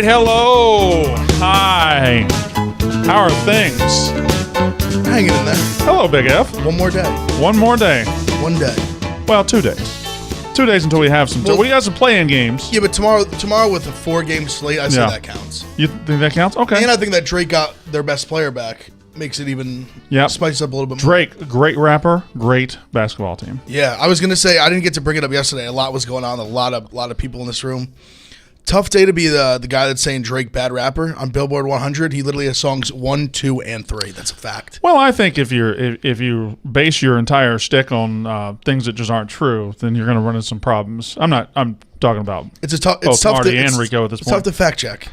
right, hello. Hi. How are things? Hanging in there. Hello, Big F. One more day. One more day. One day. Well, 2 days. 2 days until we have some. We got some play-in games. Yeah, but tomorrow with a 4-game slate, I say that counts. You think that counts? Okay. And I think that Drake got their best player back. Makes it even spice up a little bit more. Drake, great rapper, great basketball team. Yeah, I was gonna say I didn't get to bring it up yesterday. A lot was going on. A lot of people in this room. Tough day to be the guy that's saying Drake bad rapper on Billboard 100. He literally has songs 1, 2, and 3. That's a fact. Well, I think if you base your entire shtick on things that just aren't true, then you're going to run into some problems. I'm talking about it's tough Marty and Rico at this point. It's tough to fact check.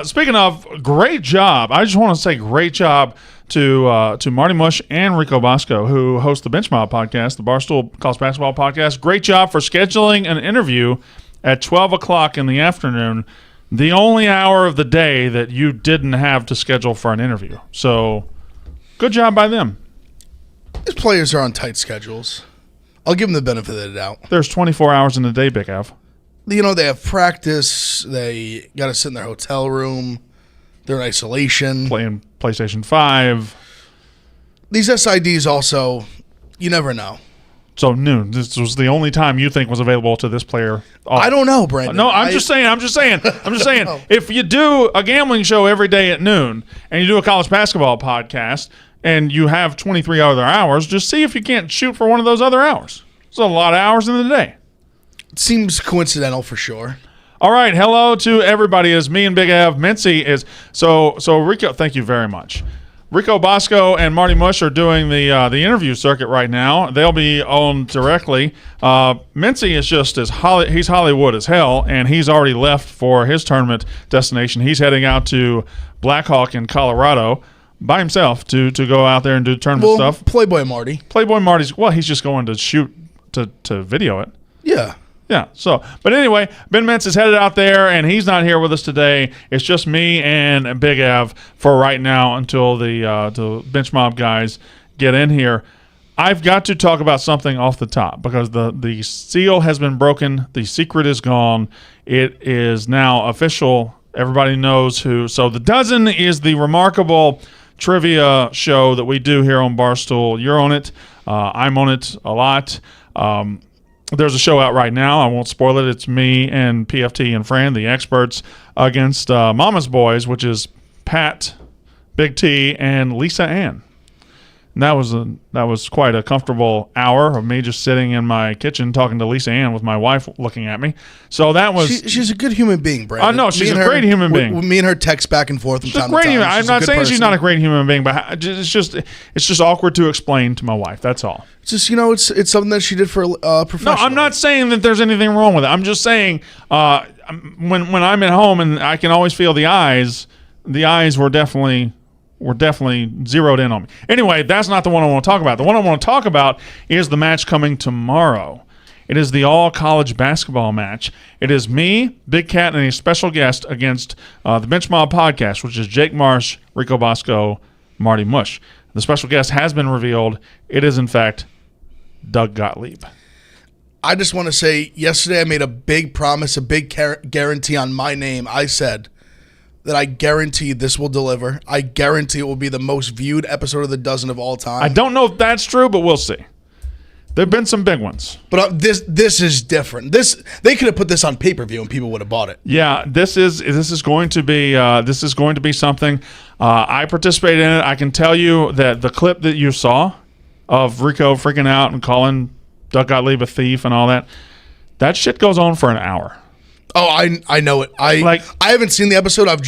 Speaking of, great job. I just want to say great job to Marty Mush and Rico Bosco, who host the Bench Mob podcast, the Barstool College Basketball podcast. Great job for scheduling an interview at 12 o'clock in the afternoon, the only hour of the day that you didn't have to schedule for an interview. So, good job by them. These players are on tight schedules. I'll give them the benefit of the doubt. There's 24 hours in the day, Big F. You know, they have practice. They got to sit in their hotel room. They're in isolation. Playing PlayStation 5. These SIDs also, you never know. So noon. This was the only time you think was available to this player. I don't know, Brandon. No, I'm just saying. If you do a gambling show every day at noon and you do a college basketball podcast and you have 23 other hours, just see if you can't shoot for one of those other hours. It's a lot of hours in the day. It seems coincidental for sure. All right. Hello to everybody. As me and Big Av Mincy is so Rico. Thank you very much. Rico Bosco and Marty Mush are doing the interview circuit right now. They'll be on directly. Mincy is just he's Hollywood as hell, and he's already left for his tournament destination. He's heading out to Blackhawk in Colorado by himself to go out there and do tournament stuff. Playboy Marty's he's just going to shoot to video it. Yeah. Yeah. So, but anyway, Ben Mentz is headed out there, and he's not here with us today. It's just me and Big Av for right now until the Bench Mob guys get in here. I've got to talk about something off the top because the seal has been broken. The secret is gone. It is now official. Everybody knows who. So the Dozen is the remarkable trivia show that we do here on Barstool. You're on it. I'm on it a lot. There's a show out right now. I won't spoil it. It's me and PFT and Fran, the experts, against Mama's Boys, which is Pat, Big T, and Lisa Ann. And that was quite a comfortable hour of me just sitting in my kitchen talking to Lisa Ann with my wife looking at me. So that was... She's a good human being, Brandon. I know. She's a great human being. Me and her text back and forth from time to time. I'm not saying she's not a great human being, but it's just awkward to explain to my wife. That's all. It's just, it's something that she did for professional. No, I'm not saying that there's anything wrong with it. I'm just saying when I'm at home and I can always feel the eyes were definitely zeroed in on me. Anyway, that's not the one I want to talk about. The one I want to talk about is the match coming tomorrow. It is the all-college basketball match. It is me, Big Cat, and a special guest against the Bench Mob podcast, which is Jake Marsh, Rico Bosco, Marty Mush. The special guest has been revealed. It is, in fact, Doug Gottlieb. I just want to say, yesterday I made a big promise, a big guarantee on my name. I said that I guarantee this will deliver. I guarantee it will be the most viewed episode of The Dozen of all time. I don't know if that's true, but we'll see. There have been some big ones. But this is different. They could have put this on pay-per-view and people would have bought it. Yeah, this is going to be something. I participated in it. I can tell you that the clip that you saw of Rico freaking out and calling Doug Gottlieb a thief and all that shit goes on for an hour. Oh, I know it. I haven't seen the episode. I've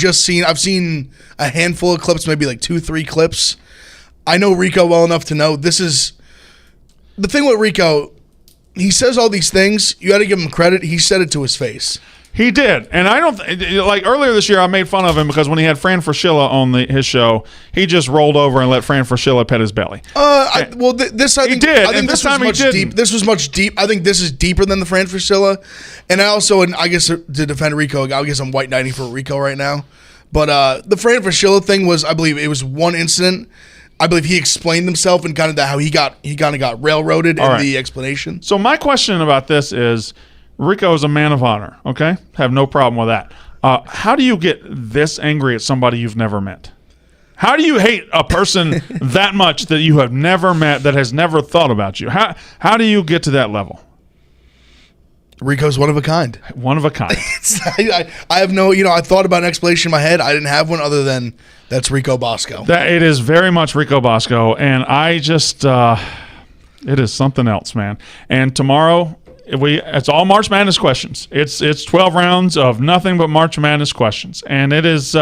seen a handful of clips, maybe like 2-3 clips. I know Rico well enough to know this is the thing with Rico. He says all these things. You got to give him credit. He said it to his face. He did, and I don't earlier this year I made fun of him because when he had Fran Fraschilla on his show, he just rolled over and let Fran Fraschilla pet his belly. I think this was much deep. This was much deep. I think this is deeper than the Fran Fraschilla, and I guess to defend Rico, I guess I'm white knighting for Rico right now. But the Fran Fraschilla thing was, I believe it was one incident. I believe he explained himself and kind of how he kind of got railroaded in the explanation. So my question about this is, Rico is a man of honor, okay? Have no problem with that. How do you get this angry at somebody you've never met? How do you hate a person that much that you have never met, that has never thought about you? How do you get to that level? Rico's one of a kind. One of a kind. I have no, I thought about an explanation in my head. I didn't have one other than that's Rico Bosco. It is very much Rico Bosco, and I just, it is something else, man. And tomorrow, it's all March Madness questions. It's 12 rounds of nothing but March Madness questions, and it is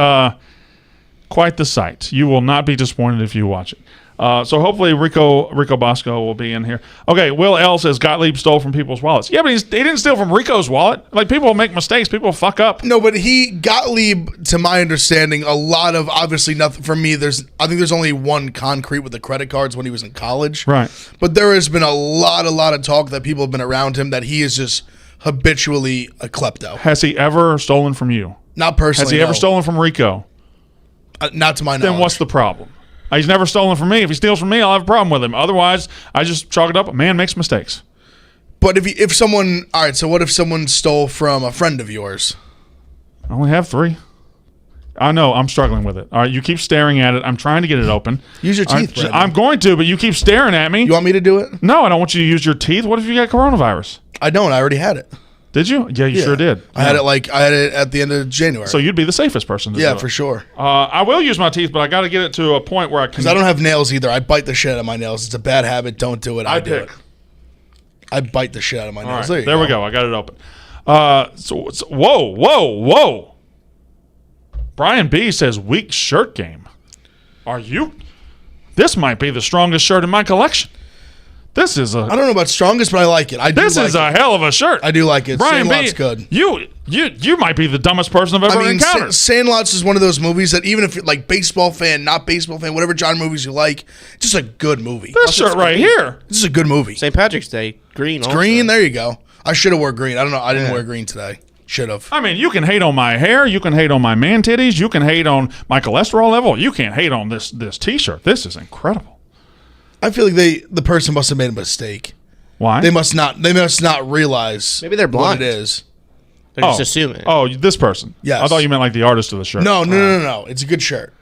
quite the sight. You will not be disappointed if you watch it. So hopefully Rico Bosco will be in here. Okay, Will L says Gottlieb stole from people's wallets. Yeah, but he didn't steal from Rico's wallet. Like, people make mistakes. People fuck up. No, but Gottlieb, to my understanding, a lot of, obviously nothing for me. I think there's only one concrete with the credit cards when he was in college. Right. But there has been a lot of talk that people have been around him that he is just habitually a klepto. Has he ever stolen from you? Not personally. Has he ever stolen from Rico? Not to my knowledge. Then what's the problem? He's never stolen from me. If he steals from me, I'll have a problem with him. Otherwise, I just chalk it up. A man makes mistakes. But if someone, all right, so what if someone stole from a friend of yours? I only have 3. I know. I'm struggling with it. All right, you keep staring at it. I'm trying to get it open. Use your teeth, Brandon. I'm going to, but you keep staring at me. You want me to do it? No, I don't want you to use your teeth. What if you got coronavirus? I don't. I already had it. Did you? Yeah, you sure did. I had it at the end of January. So you'd be the safest person to do it. For sure. I will use my teeth, but I got to get it to a point where I can. Because I don't have nails either. I bite the shit out of my nails. It's a bad habit. Don't do it. I do it. I bite the shit out of my nails. Right, there we go. I got it open. Whoa. Brian B says weak shirt game. Are you? This might be the strongest shirt in my collection. This is I don't know about strongest, but I like it. This is a hell of a shirt. I do like it. Brian Sandlot's B, good. You might be the dumbest person I've ever encountered. Sandlot's is one of those movies that even if you're like baseball fan, not baseball fan, whatever genre movies you like, it's just a good movie. This shirt right here. This is a good movie. St. Patrick's Day. Green. It's green. There you go. I should have wore green. I don't know. I didn't wear green today. Should have. I mean, you can hate on my hair. You can hate on my man titties. You can hate on my cholesterol level. You can't hate on this T-shirt. This is incredible. I feel like the person must have made a mistake. Why? They must not realize. Maybe they're blind. What it is. They're just assuming. Oh, this person. Yes. I thought you meant like the artist of the shirt. No. It's a good shirt.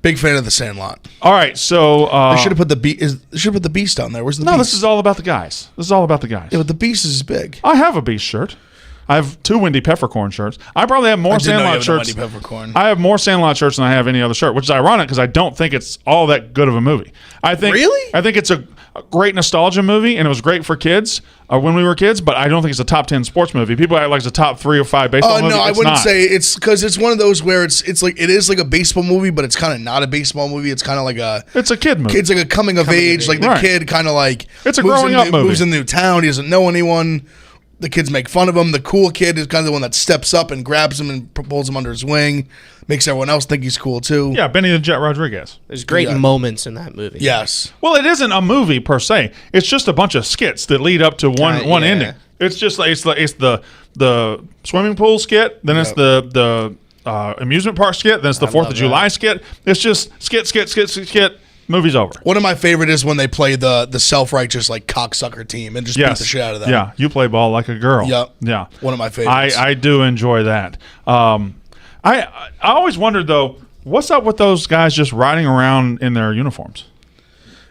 Big fan of the Sandlot. All right, so they should have put the Beast on there. Where's the Beast? No, this is all about the guys. Yeah, but the Beast is big. I have a Beast shirt. I have 2 Wendy Peppercorn shirts. I probably have more Sandlot shirts. I have more Sandlot shirts than I have any other shirt, which is ironic because I don't think it's all that good of a movie. I think it's a great nostalgia movie, and it was great for kids when we were kids, but I don't think it's a top 10 sports movie. People act like it's a top 3 or 5 baseball movie. No, I wouldn't say it's because it's one of those where it's like it is like a baseball movie, but it's kind of not a baseball movie. It's kind of like it's a kid movie. It's like a coming of age. Like the kid kind of like it's a growing up movie. Moves in a new town. He doesn't know anyone. The kids make fun of him. The cool kid is kind of the one that steps up and grabs him and pulls him under his wing, makes everyone else think he's cool too. Yeah, Benny the Jet Rodriguez. There's great moments in that movie. Yes. Well, it isn't a movie per se. It's just a bunch of skits that lead up to one ending. It's just like it's the swimming pool skit, then it's the amusement park skit, then it's the 4th of July skit. It's just skit. Movie's over. One of my favorite is when they play the self-righteous like cocksucker team and just beat the shit out of them. Yeah, you play ball like a girl. Yep. Yeah. One of my favorites. I do enjoy that. I always wondered though, what's up with those guys just riding around in their uniforms?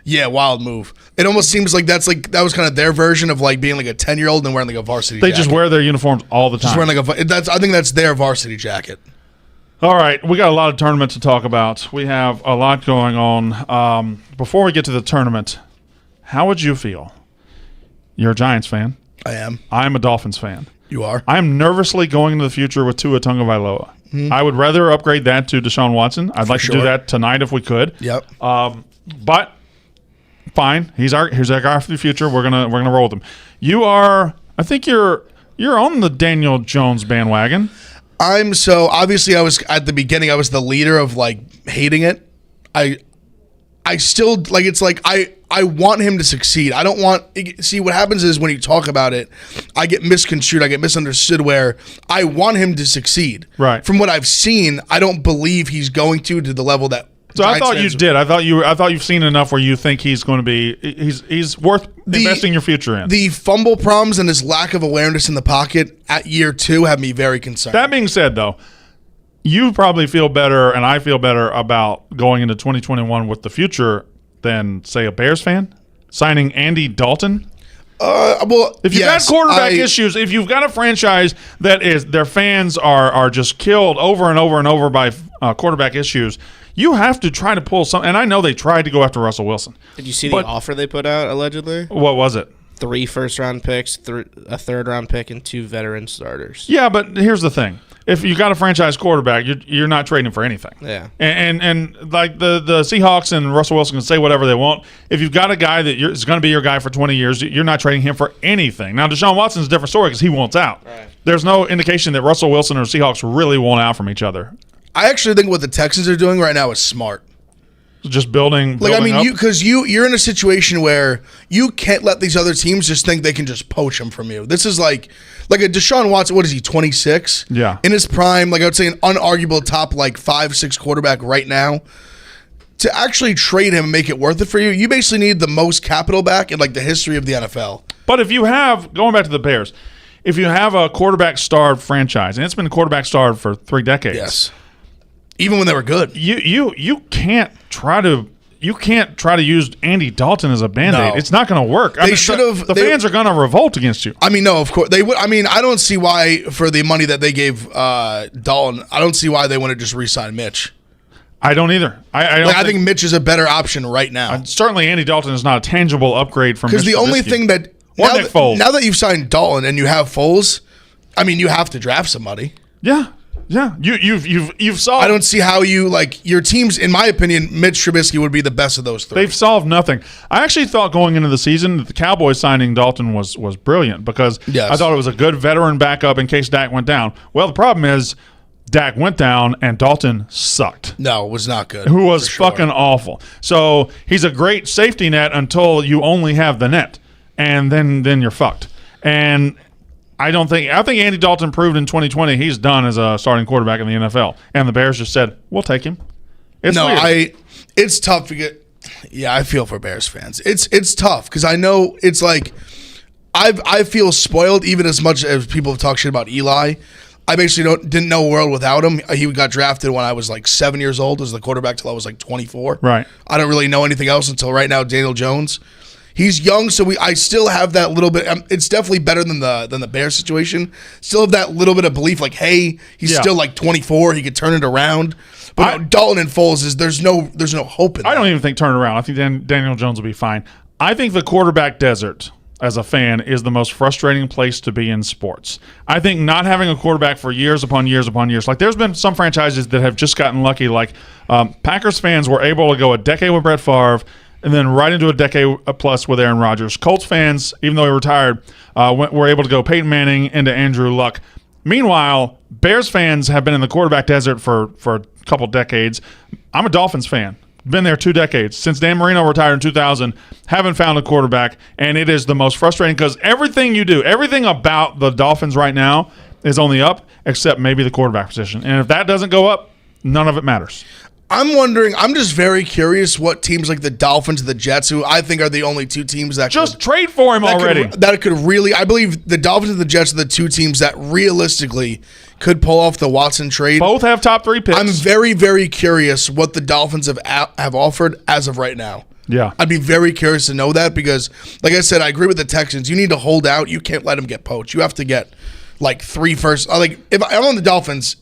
Yeah, wild move. It almost seems like that was kind of their version of like being like a 10-year-old and wearing like a varsity jacket. They just wear their uniforms all the time. Just wearing like I think that's their varsity jacket. All right, we got a lot of tournaments to talk about. We have a lot going on. Before we get to the tournament, how would you feel? You're a Giants fan. I am. I'm a Dolphins fan. You are. I'm nervously going into the future with Tua Tagovailoa. I would rather upgrade that to Deshaun Watson. I'd like to do that tonight if we could. Yep. But fine. Here's our guy for the future. We're gonna roll with him. You are. I think you're on the Daniel Jones bandwagon. Obviously I was at the beginning. I was the leader of like hating it. I still like. It's like I want him to succeed. I don't want. See, what happens is when you talk about it, I get misconstrued. I get misunderstood. Where I want him to succeed. Right. From what I've seen, I don't believe he's going to the level that. So I thought you did. I thought you've seen enough where you think he's going to be. He's worth investing your future in. The fumble problems and his lack of awareness in the pocket at year 2 have me very concerned. That being said, though, you probably feel better, and I feel better about going into 2021 with the future than, say, a Bears fan signing Andy Dalton. Well, if you've got quarterback issues, if you've got a franchise that is their fans are just killed over and over and over by quarterback issues, you have to try to pull some. And I know they tried to go after Russell Wilson. Did you see the offer they put out allegedly? What was it? 3 first-round picks, a third-round pick, and 2 veteran starters. Yeah, but here's the thing: if you got a franchise quarterback, you're not trading for anything. Yeah, and like the Seahawks and Russell Wilson can say whatever they want. If you've got a guy that is going to be your guy for 20 years, you're not trading him for anything. Now, Deshaun Watson's a different story because he wants out. Right. There's no indication that Russell Wilson or Seahawks really want out from each other. I actually think what the Texans are doing right now is smart. Just building like I mean, up. you're in a situation where you can't let these other teams just think they can just poach him from you. This is like a Deshaun Watson. What is he? 26. Yeah. In his prime, like I would say, an unarguable top 5-6 quarterback right now. To actually trade him and make it worth it for you, you basically need the most capital back in the history of the NFL. But if you have, going back to the Bears, if you have a quarterback-starved franchise, and it's been quarterback-starved for 3 decades. Yes. Even when they were good, you can't try to use Andy Dalton as a Band-Aid. No. It's not going to work. They should have. The fans are going to revolt against you. I mean, no, of course they would. I mean, I don't see why for the money that they gave Dalton, I don't see why they want to just re-sign Mitch. I don't either. I think Mitch is a better option right now. Certainly, Andy Dalton is not a tangible upgrade from. Because the only thing that now that you've signed Dalton and you have Foles, I mean, you have to draft somebody. Yeah. Yeah, you've solved. I don't see how your teams. In my opinion, Mitch Trubisky would be the best of those 3. They've solved nothing. I actually thought going into the season that the Cowboys signing Dalton was brilliant because I thought it was a good veteran backup in case Dak went down. Well, the problem is Dak went down and Dalton sucked. No, it was not good. Who was fucking awful. So he's a great safety net until you only have the net, and then you're fucked. And I think Andy Dalton proved in 2020 he's done as a starting quarterback in the NFL, and the Bears just said we'll take him. It's weird. It's tough to get. Yeah, I feel for Bears fans. It's tough because I know it's I feel spoiled even as much as people have talked shit about Eli. I basically didn't know a world without him. He got drafted when I was 7 years old as the quarterback till I was 24. Right. I don't really know anything else until right now. Daniel Jones. He's young, so I still have that little bit. It's definitely better than the Bears situation. Still have that little bit of belief, hey, he's still 24. He could turn it around. But Dalton and Foles there's no hope in that. I don't even think turn it around. I think Daniel Jones will be fine. I think the quarterback desert, as a fan, is the most frustrating place to be in sports. I think not having a quarterback for years upon years upon years. There's been some franchises that have just gotten lucky. Packers fans were able to go a decade with Brett Favre, and then right into a decade plus with Aaron Rodgers. Colts fans, even though he retired, were able to go Peyton Manning into Andrew Luck. Meanwhile, Bears fans have been in the quarterback desert for a couple decades. I'm a Dolphins fan. Been there 2 decades. Since Dan Marino retired in 2000, haven't found a quarterback, and it is the most frustrating because everything you do, everything about the Dolphins right now is only up except maybe the quarterback position. And if that doesn't go up, none of it matters. I'm wondering, I'm just very curious what teams like the Dolphins and the Jets, who I think are the only 2 teams that just trade for him already. That could really, I believe the Dolphins and the Jets are the 2 teams that realistically could pull off the Watson trade. Both have top 3 picks. I'm very, very curious what the Dolphins have offered as of right now. Yeah. I'd be very curious to know that because, like I said, I agree with the Texans. You need to hold out. You can't let them get poached. You have to get 3 first. If I'm on the Dolphins,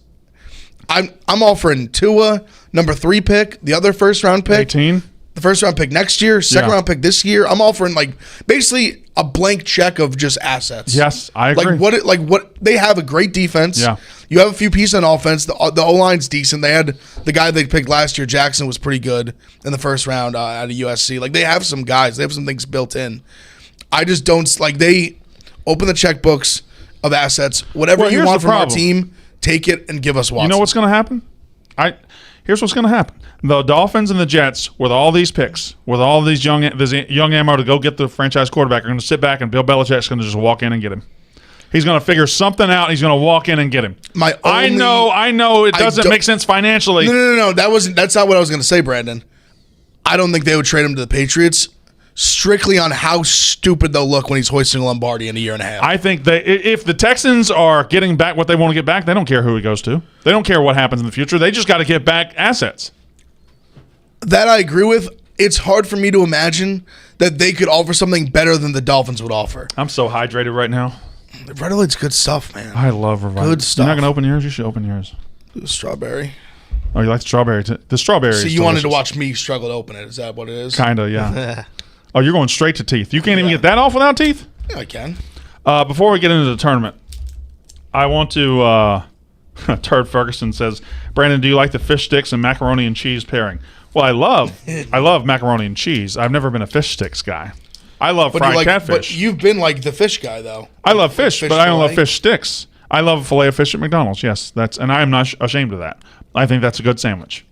I'm offering Tua, number 3 pick, the other first-round pick. 18. The first-round pick next year, second-round pick this year. I'm offering, basically a blank check of just assets. Yes, I agree. What they have a great defense. Yeah. You have a few pieces on offense. The O-line's decent. They had the guy they picked last year, Jackson, was pretty good in the first round out of USC. They have some guys. They have some things built in. I just don't they open the checkbooks of assets. Whatever you want from our team, take it and give us Watson. You know what's going to happen? Here's what's going to happen. The Dolphins and the Jets, with all these picks, with all these young ammo to go get the franchise quarterback, are going to sit back and Bill Belichick's going to just walk in and get him. He's going to figure something out. And he's going to walk in and get him. I know it doesn't make sense financially. No. That's not what I was going to say, Brandon. I don't think they would trade him to the Patriots strictly on how stupid they'll look when he's hoisting Lombardi in a year and a half. I think if the Texans are getting back what they want to get back, they don't care who he goes to. They don't care what happens in the future. They just got to get back assets. That I agree with. It's hard for me to imagine that they could offer something better than the Dolphins would offer. I'm so hydrated right now. Revitalate's good stuff, man. I love Revitalite. Good stuff. You're not going to open yours? You should open yours. Strawberry. Oh, you like the strawberry? The strawberry So is you wanted delicious. to watch me struggle to open it. Is that what it is? Kind of, yeah. Oh, you're going straight to teeth. You can't even get that off without teeth? Yeah, I can. Before we get into the tournament, I want to... Turd Ferguson says, Brandon, do you like the fish sticks and macaroni and cheese pairing? Well, I love macaroni and cheese. I've never been a fish sticks guy. I love fried catfish. But you've been like the fish guy, though. I love fish, but I don't love fish sticks. I love filet of fish at McDonald's. Yes, and I am not ashamed of that. I think that's a good sandwich.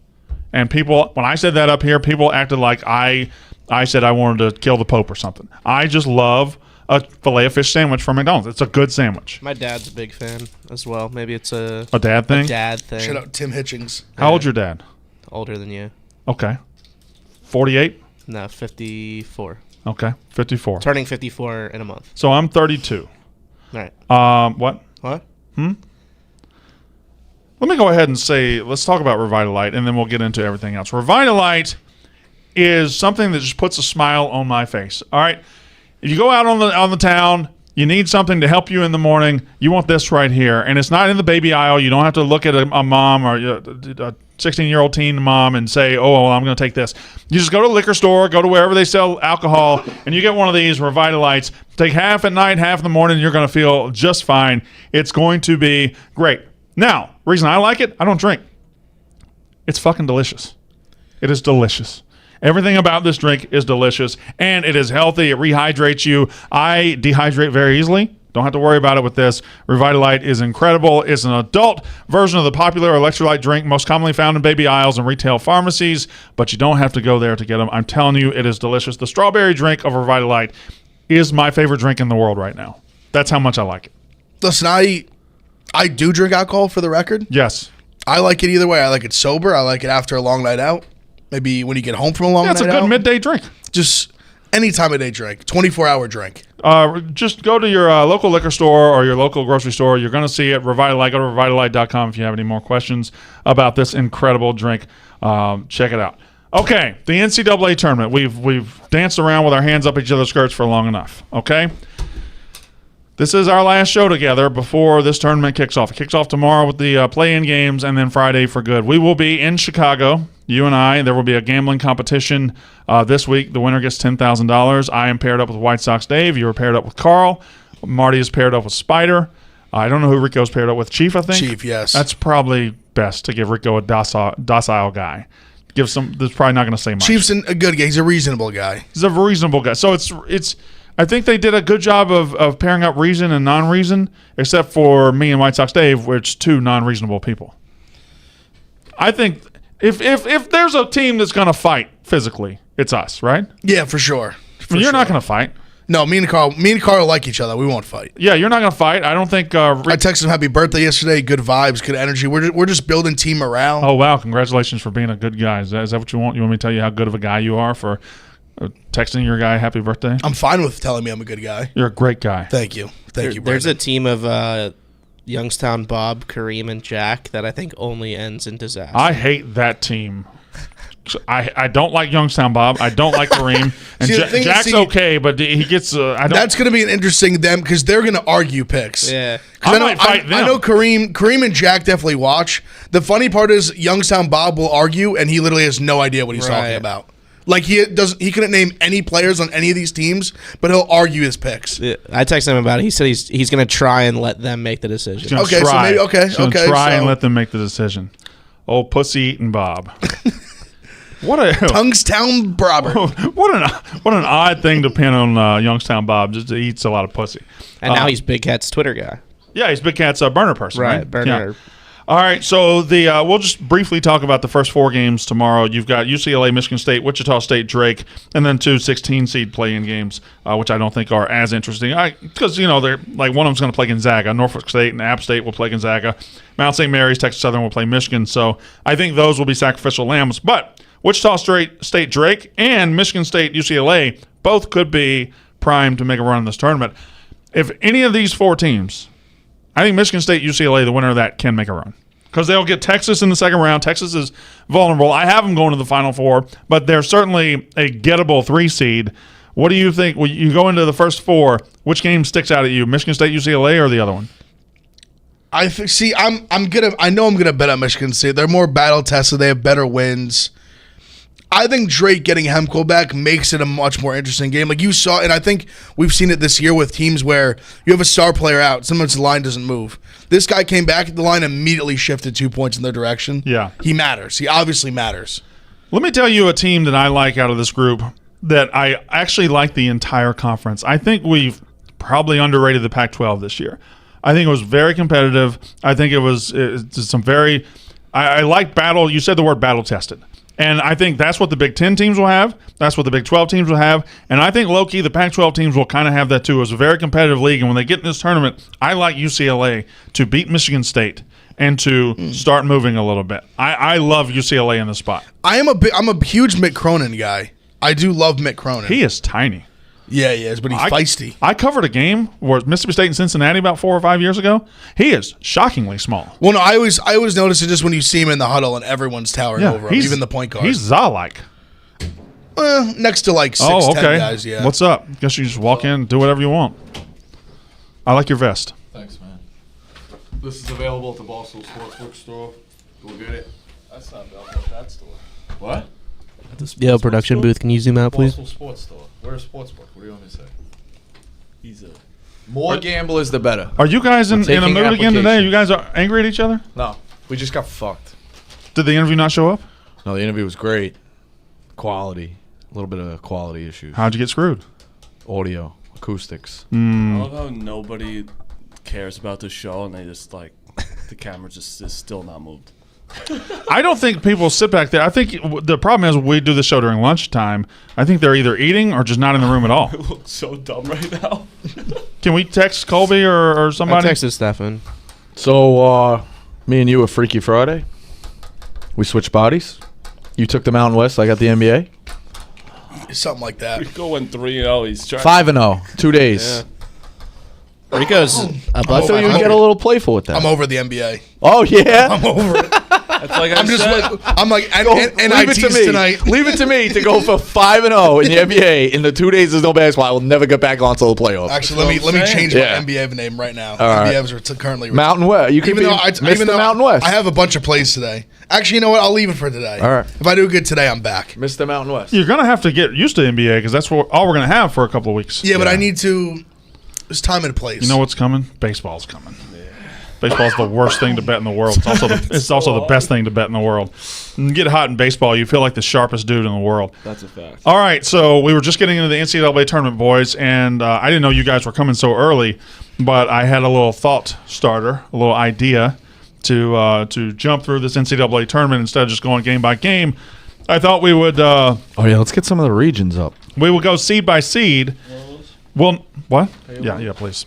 And people, when I said that up here, people acted like I said I wanted to kill the Pope or something. I just love a filet of fish sandwich from McDonald's. It's a good sandwich. My dad's a big fan as well. Maybe it's a dad thing. Shout out Tim Hitchings. How old's your dad? Older than you. Okay. 48? No, 54. Okay, 54. Turning 54 in a month. So I'm 32. All right. What? What? Let me go ahead and say, let's talk about Revitalite, and then we'll get into everything else. Revitalite is something that just puts a smile on my face. All right? If you go out on the town, you need something to help you in the morning, you want this right here. And it's not in the baby aisle. You don't have to look at a mom or a 16-year-old teen mom and say, oh, well, I'm going to take this. You just go to the liquor store, go to wherever they sell alcohol, and you get one of these Revitalites. Take half at night, half in the morning, and you're going to feel just fine. It's going to be great. Now, reason I like it, I don't drink. It's fucking delicious. It is delicious. Everything about this drink is delicious, and it is healthy. It rehydrates you. I dehydrate very easily. Don't have to worry about it with this. Revitalite is incredible. It's an adult version of the popular electrolyte drink most commonly found in baby aisles and retail pharmacies, but you don't have to go there to get them. I'm telling you, it is delicious. The strawberry drink of Revitalite is my favorite drink in the world right now. That's how much I like it. Listen, I do drink alcohol, for the record. Yes. I like it either way. I like it sober. I like it after a long night out. Maybe when you get home from a long night out. It's a good midday drink. Just any time of day drink. 24-hour drink. Just go to your local liquor store or your local grocery store. You're going to see it. Revitalite. Go to Revitalite.com if you have any more questions about this incredible drink. Check it out. Okay, the NCAA tournament. We've danced around with our hands up each other's skirts for long enough. Okay? This is our last show together before this tournament kicks off. It kicks off tomorrow with the play-in games and then Friday for good. We will be in Chicago, you and I. There will be a gambling competition this week. The winner gets $10,000. I am paired up with White Sox Dave. You are paired up with Carl. Marty is paired up with Spider. I don't know who Rico's paired up with. Chief, I think? Chief, yes. That's probably best to give Rico a docile guy. That's probably not going to say much. Chief's a good guy. He's a reasonable guy. He's a reasonable guy. So it's I think they did a good job of pairing up reason and non-reason, except for me and White Sox Dave, which two non-reasonable people. I think if there's a team that's going to fight physically, it's us, right? Yeah, for sure. You're not going to fight. No, me and Carl like each other. We won't fight. Yeah, you're not going to fight. I don't think. I texted him happy birthday yesterday. Good vibes, good energy. We're just building team morale. Oh wow! Congratulations for being a good guy. Is that what you want? You want me to tell you how good of a guy you are for texting your guy happy birthday? I'm fine with telling me I'm a good guy. You're a great guy. Thank you. Thank you, Brandon. There's a team of Youngstown Bob, Kareem, and Jack that I think only ends in disaster. I hate that team. I don't like Youngstown Bob. I don't like Kareem. And Jack's okay, but he gets. That's going to be an interesting them because they're going to argue picks. Yeah, I might fight them. I know Kareem and Jack definitely watch. The funny part is Youngstown Bob will argue, and he literally has no idea what he's talking about. Like he couldn't name any players on any of these teams, but he'll argue his picks. Yeah, I texted him about it. He said he's going to try and let them make the decision. Okay, so maybe try and let them make the decision. Oh, pussy eating Bob. What a Tungstown Robert. What an odd thing to pin on Youngstown Bob. Just he eats a lot of pussy. And now he's Big Cat's Twitter guy. Yeah, he's Big Cat's burner person. Right, burner. Yeah. All right, so we'll just briefly talk about the first four games tomorrow. You've got UCLA, Michigan State, Wichita State, Drake, and then two 16-seed play-in games, which I don't think are as interesting. Because, they're like one of them's going to play Gonzaga. Norfolk State and App State will play Gonzaga. Mount St. Mary's, Texas Southern will play Michigan. So I think those will be sacrificial lambs. But Wichita State Drake and Michigan State UCLA both could be primed to make a run in this tournament. If any of these 4 teams, I think Michigan State UCLA, the winner of that, can make a run. Because they'll get Texas in the second round. Texas is vulnerable. I have them going to the Final Four, but they're certainly a gettable 3 seed. What do you think? When you go into the first 4, which game sticks out at you? Michigan State, UCLA, or the other one? I know I'm gonna bet on Michigan State. They're more battle tested. They have better wins. I think Drake getting Hemko back makes it a much more interesting game. Like you saw, and I think we've seen it this year with teams where you have a star player out. Sometimes the line doesn't move. This guy came back, the line immediately shifted 2 points in their direction. Yeah. He matters. He obviously matters. Let me tell you a team that I like out of this group that I actually like the entire conference. I think we've probably underrated the Pac-12 this year. I think it was very competitive. I think it's some very – I like battle – you said the word battle tested. And I think that's what the Big Ten teams will have. That's what the Big 12 teams will have. And I think, low-key, the Pac-12 teams will kind of have that too. It's a very competitive league. And when they get in this tournament, I like UCLA to beat Michigan State and to start moving a little bit. I love UCLA in the spot. I'm a huge Mick Cronin guy. I do love Mick Cronin. He is tiny. Yeah, he is, but he's feisty. I covered a game where Mississippi State and Cincinnati about 4 or 5 years ago. He is shockingly small. Well, no, I always notice it just when you see him in the huddle and everyone's towering over him, even the point guard. He's Za-like. Next to like 6'10" guys, yeah. What's up? Guess you just walk in and do whatever you want. I like your vest. Thanks, man. This is available at the Barstool Sports bookstore. Go get it. That's not available at that store. What? Yo, production booth, can you zoom out, please? Barstool Sports store. Where's Sportsbook? What do you want me to say? More gamblers, the better. Are you guys in a mood again today? Are you guys angry at each other? No, we just got fucked. Did the interview not show up? No, the interview was great. Quality. A little bit of quality issues. How'd you get screwed? Audio. Acoustics. I love how nobody cares about the show and they just like the camera just is still not moved. I don't think people sit back there. I think the problem is we do the show during lunchtime. I think they're either eating or just not in the room at all. I look so dumb right now. Can we text Colby or somebody? I texted Stefan. So, me and you were Freaky Friday. We switched bodies. You took the Mountain West. I got the NBA. Something like that. We're going 3-0. He's trying 5-0. 2 days. Yeah. Rico's I thought you would get a little playful with that. I'm over the NBA. Oh, yeah? I'm over it. That's like I'm like, leave it to me tonight. Leave it to me to go for 5-0 in the NBA. In the 2 days there's no basketball, I will never get back onto the playoffs. Actually, let me change my NBA name right now. All NBAs are currently Mountain West. You can be Mr. Mountain West. I have a bunch of plays today. Actually, you know what? I'll leave it for today. All right. If I do good today, I'm back. Mr. Mountain West. You're gonna have to get used to NBA because that's all we're gonna have for a couple of weeks. Yeah, but I need to. There's time and place. You know what's coming? Baseball's coming. Baseball's the worst thing to bet in the world. It's also the best thing to bet in the world. When you get hot in baseball, you feel like the sharpest dude in the world. That's a fact. All right, so we were just getting into the NCAA tournament, boys, and I didn't know you guys were coming so early, but I had a little thought starter, a little idea to jump through this NCAA tournament instead of just going game by game. I thought we would. Oh yeah, let's get some of the regions up. We will go seed by seed. Well, what? Yeah, please.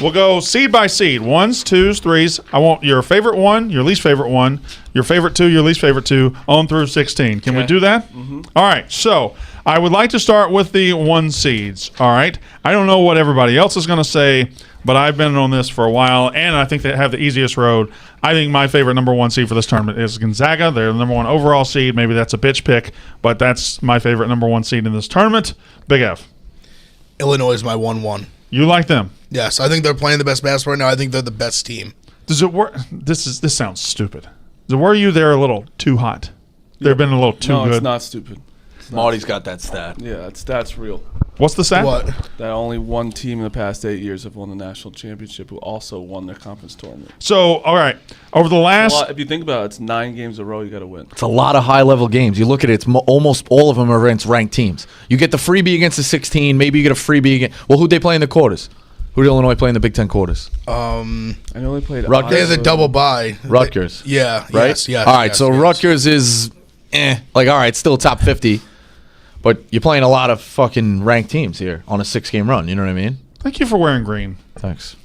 We'll go seed by seed. 1s, 2s, 3s. I want your favorite one, your least favorite one, your favorite two, your least favorite two, on through 16. Can we do that? Mm-hmm. All right. So I would like to start with the 1 seeds. All right. I don't know what everybody else is going to say, but I've been on this for a while, and I think they have the easiest road. I think my favorite number 1 seed for this tournament is Gonzaga. They're the number 1 overall seed. Maybe that's a bitch pick, but that's my favorite number 1 seed in this tournament. Big F. Illinois is my 1-1. You like them? Yes, I think they're playing the best basketball right now. I think they're the best team. Does it work? This sounds stupid. Does it worry you they're a little too hot? They've been a little too good. No, it's not stupid. Marty's got that stat. Yeah, that's real. What's the stat? What? That only one team in the past 8 years have won the national championship who also won their conference tournament. So, all right. Over the last... If you think about it, it's 9 games in a row you got to win. It's a lot of high-level games. You look at it, it's almost all of them are against ranked teams. You get the freebie against the 16. Maybe you get a freebie against... Well, who'd they play in the quarters? Who did Illinois play in the Big Ten quarters? I only played... Rutgers. They had the double bye. Rutgers. Yeah. Right? Yes. All right, so Rutgers is... Like, all right, still top 50. But you're playing a lot of fucking ranked teams here on a 6-game run. You know what I mean? Thank you for wearing green. Thanks.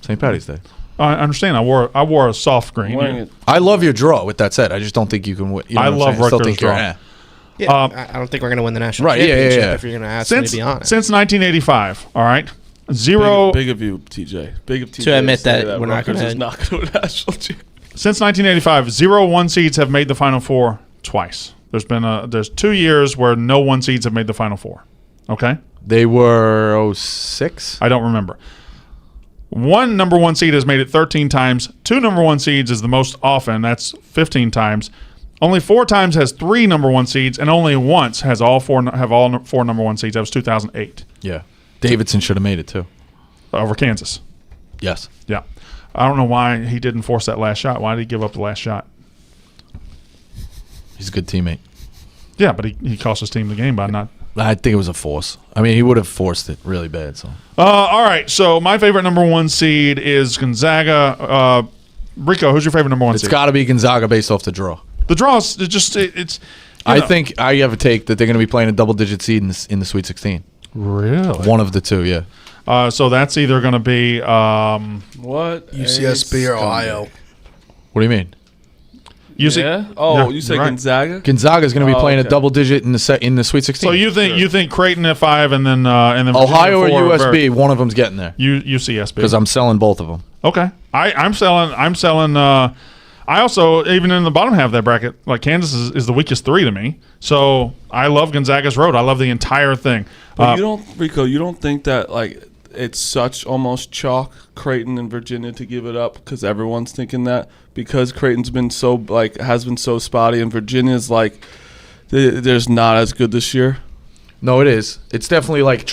St. Patty's Day. I understand. I wore a soft green. I love your draw. With that said, I just don't think you can win. You know I love Rutgers' draw. Yeah, I don't think we're going to win the national championship if you're going to ask me to be honest. Since 1985, all right? Zero. Big of you, TJ. Big of TJ. To admit that we're not going to win a national championship. Since 1985, 0 1 seeds have made the Final Four twice. There's 2 years where no 1 seeds have made the Final Four. Okay? They were 06? I don't remember. 1 number 1 seed has made it 13 times. 2 number 1 seeds is the most often. That's 15 times. Only 4 times has 3 number 1 seeds, and only once has all 4 number 1 seeds. That was 2008. Yeah. Davidson should have made it too. Over Kansas. Yes. Yeah. I don't know why he didn't force that last shot. Why did he give up the last shot? He's a good teammate. Yeah, but he cost his team the game by not. I think it was a force. I mean, he would have forced it really bad. So. All right. So my favorite number 1 seed is Gonzaga. Rico, who's your favorite number 1 seed? It's got to be Gonzaga based off the draw. The draw is just it's. I think I have a take that they're going to be playing a double-digit seed in the Sweet 16. Really? One of the two, yeah. So that's either going to be what UCSB or Ohio. What do you mean? You say right. Gonzaga? Gonzaga is going to be playing a double digit in the Sweet 16. So you think Creighton at 5 and then Ohio or USB, one of them's getting there. UCSB because I'm selling both of them. Okay, I'm selling. I also, even in the bottom half of that bracket, like Kansas is the weakest 3 to me. So I love Gonzaga's road. I love the entire thing. But you don't think that like it's such almost chalk Creighton and Virginia to give it up because everyone's thinking that because Creighton's been has been so spotty and Virginia's like there's not as good this year. No, it is. It's definitely like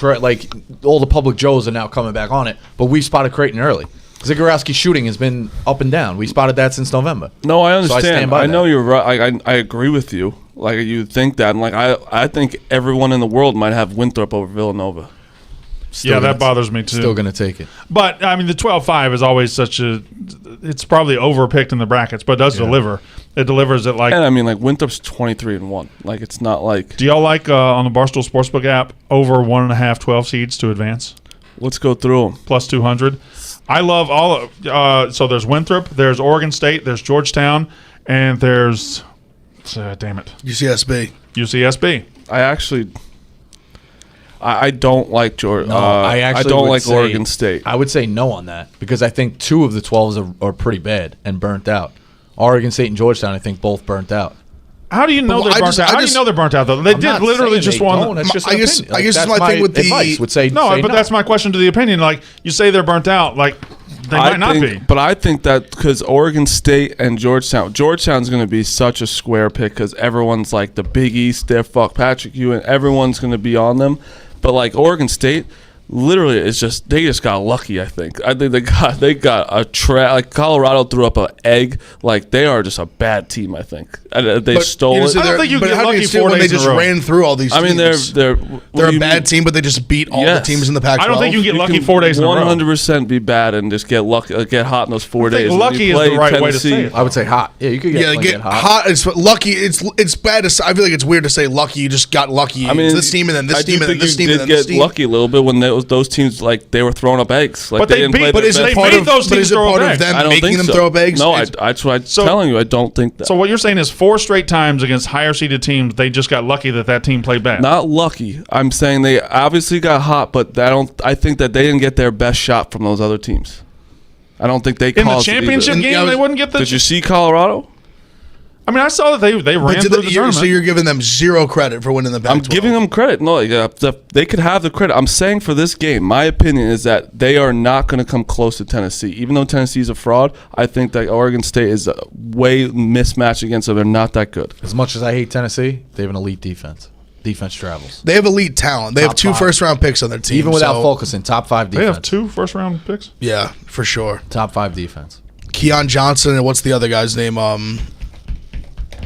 all the public Joes are now coming back on it. But we spotted Creighton early. Zagorowski's shooting has been up and down. We spotted that since November. No, I understand. So I know you're right. I agree with you. Like you think that, and like I think everyone in the world might have Winthrop over Villanova. That bothers me too. Still going to take it. But I mean, the 12-5 is always it's probably overpicked in the brackets, but it does deliver. It delivers it like. And I mean, like Winthrop's 23-1. Like it's not like. Do y'all like on the Barstool Sportsbook app over 1.5 12 seeds to advance? Let's go through them. Plus 200. I love all of. So there's Winthrop, there's Oregon State, there's Georgetown, and there's. Damn it. UCSB. I don't like Georgia. No, I don't like Oregon State. I would say no on that because I think 2 of the 12s are pretty bad and burnt out. Oregon State and Georgetown, I think, both burnt out. How do you know they're burnt out? How do you know they're burnt out, though? They did literally just won. That's just I guess that's my thing with advice would say no, but that's my question to the opinion. Like, you say they're burnt out. Like, they might not be. But I think that because Oregon State and Georgetown's going to be such a square pick because everyone's like the Big East, they're Patrick Ewing, everyone's going to be on them. But like Oregon State, literally, they just got lucky. I think they got a like Colorado threw up an egg. Like they are just a bad team. I think they stole it. I don't think you get lucky 4 days when they just ran through all these. I mean, teams. they're a bad team, but they just beat all the teams in the Pac-12. I don't think you get lucky 4 days in a row. 100% be bad and just get lucky, get hot in those 4 days. Lucky is the right way to say it. I would say hot. Yeah, you could get hot. It's lucky. It's bad. I feel like it's weird to say lucky. You just got lucky. I mean, this team and then this team and then this team and then this team. Did get lucky a little bit when those teams like they were throwing up eggs. Like but they beat. But is it part of those teams throw up eggs? Them making them throw up eggs? No, that's what I'm telling you. I don't think that. So what you're saying is 4 straight times against higher seeded teams, they just got lucky that team played bad. Not lucky. I'm saying they obviously got hot, but I think that they didn't get their best shot from those other teams. I don't think they in the championship game. They wouldn't get the. Did you see Colorado? I mean, I saw that they ran through the tournament. So you're giving them 0 credit for winning the Pac-12. I'm giving them credit. No, they could have the credit. I'm saying for this game, my opinion is that they are not going to come close to Tennessee. Even though Tennessee's a fraud, I think that Oregon State is a way mismatched against them. They're not that good. As much as I hate Tennessee, they have an elite defense. Defense travels. They have elite talent. They have 2 first-round picks on their team. Even without focusing, top 5 defense. They have 2 first-round picks? Yeah, for sure. Top 5 defense. Keon Johnson and what's the other guy's name?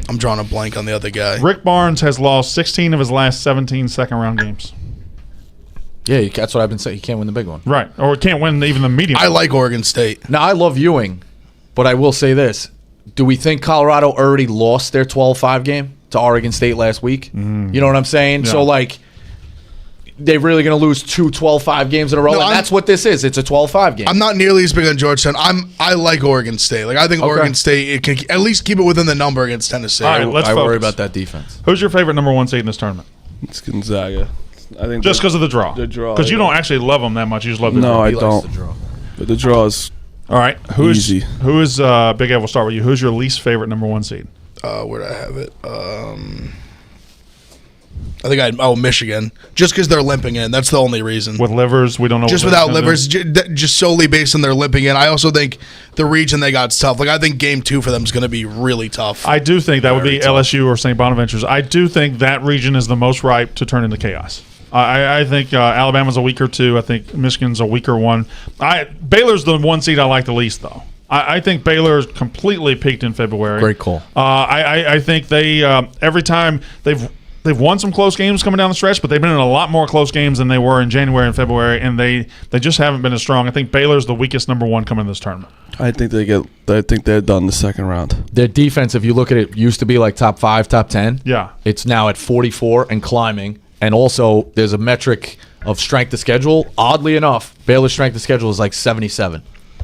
I'm drawing a blank on the other guy. Rick Barnes has lost 16 of his last 17 second-round games. Yeah, that's what I've been saying. He can't win the big one. Right, or can't win even the medium. I like Oregon State. Now, I love Ewing, but I will say this. Do we think Colorado already lost their 12-5 game to Oregon State last week? You know what I'm saying? Yeah. So, like, they're really going to lose 2 12-5 games in a row, and that's what this is. It's a 12-5 game. I'm not nearly as big on Georgetown. I like Oregon State. Like I think Oregon State it can at least keep it within the number against Tennessee. All right, let's I worry focus. about that defense. Who's your favorite number 1 seed in this tournament? It's Gonzaga. I think Just because of the draw. The draw. Because you don't actually love them that much. You just love the No, draw. I He likes don't. the draw. But the draw is All right. easy. Who is Big Ed? We'll start with you. Who's your least favorite number 1 seed? Where did I have it? I think Michigan. Just because they're limping in. That's the only reason. With livers, we don't know. Just what without Liver's livers, just solely based on their limping in. I also think the region they got's tough. Like I think game 2 for them is going to be really tough. I do think that would be tough. LSU or St. Bonaventure's. I do think that region is the most ripe to turn into chaos. I think Alabama's a weaker 2. I think Michigan's a weaker 1. Baylor's the 1 seed I like the least, though. I think Baylor's completely peaked in February. Great call. I think they every time they've won some close games coming down the stretch, but they've been in a lot more close games than they were in January and February, and they just haven't been as strong. I think Baylor's the weakest number 1 coming in this tournament. I think they're done the second round. Their defense, if you look at it, used to be like top 5, top 10. Yeah. It's now at 44 and climbing. And also, there's a metric of strength of schedule. Oddly enough, Baylor's strength of schedule is like 77.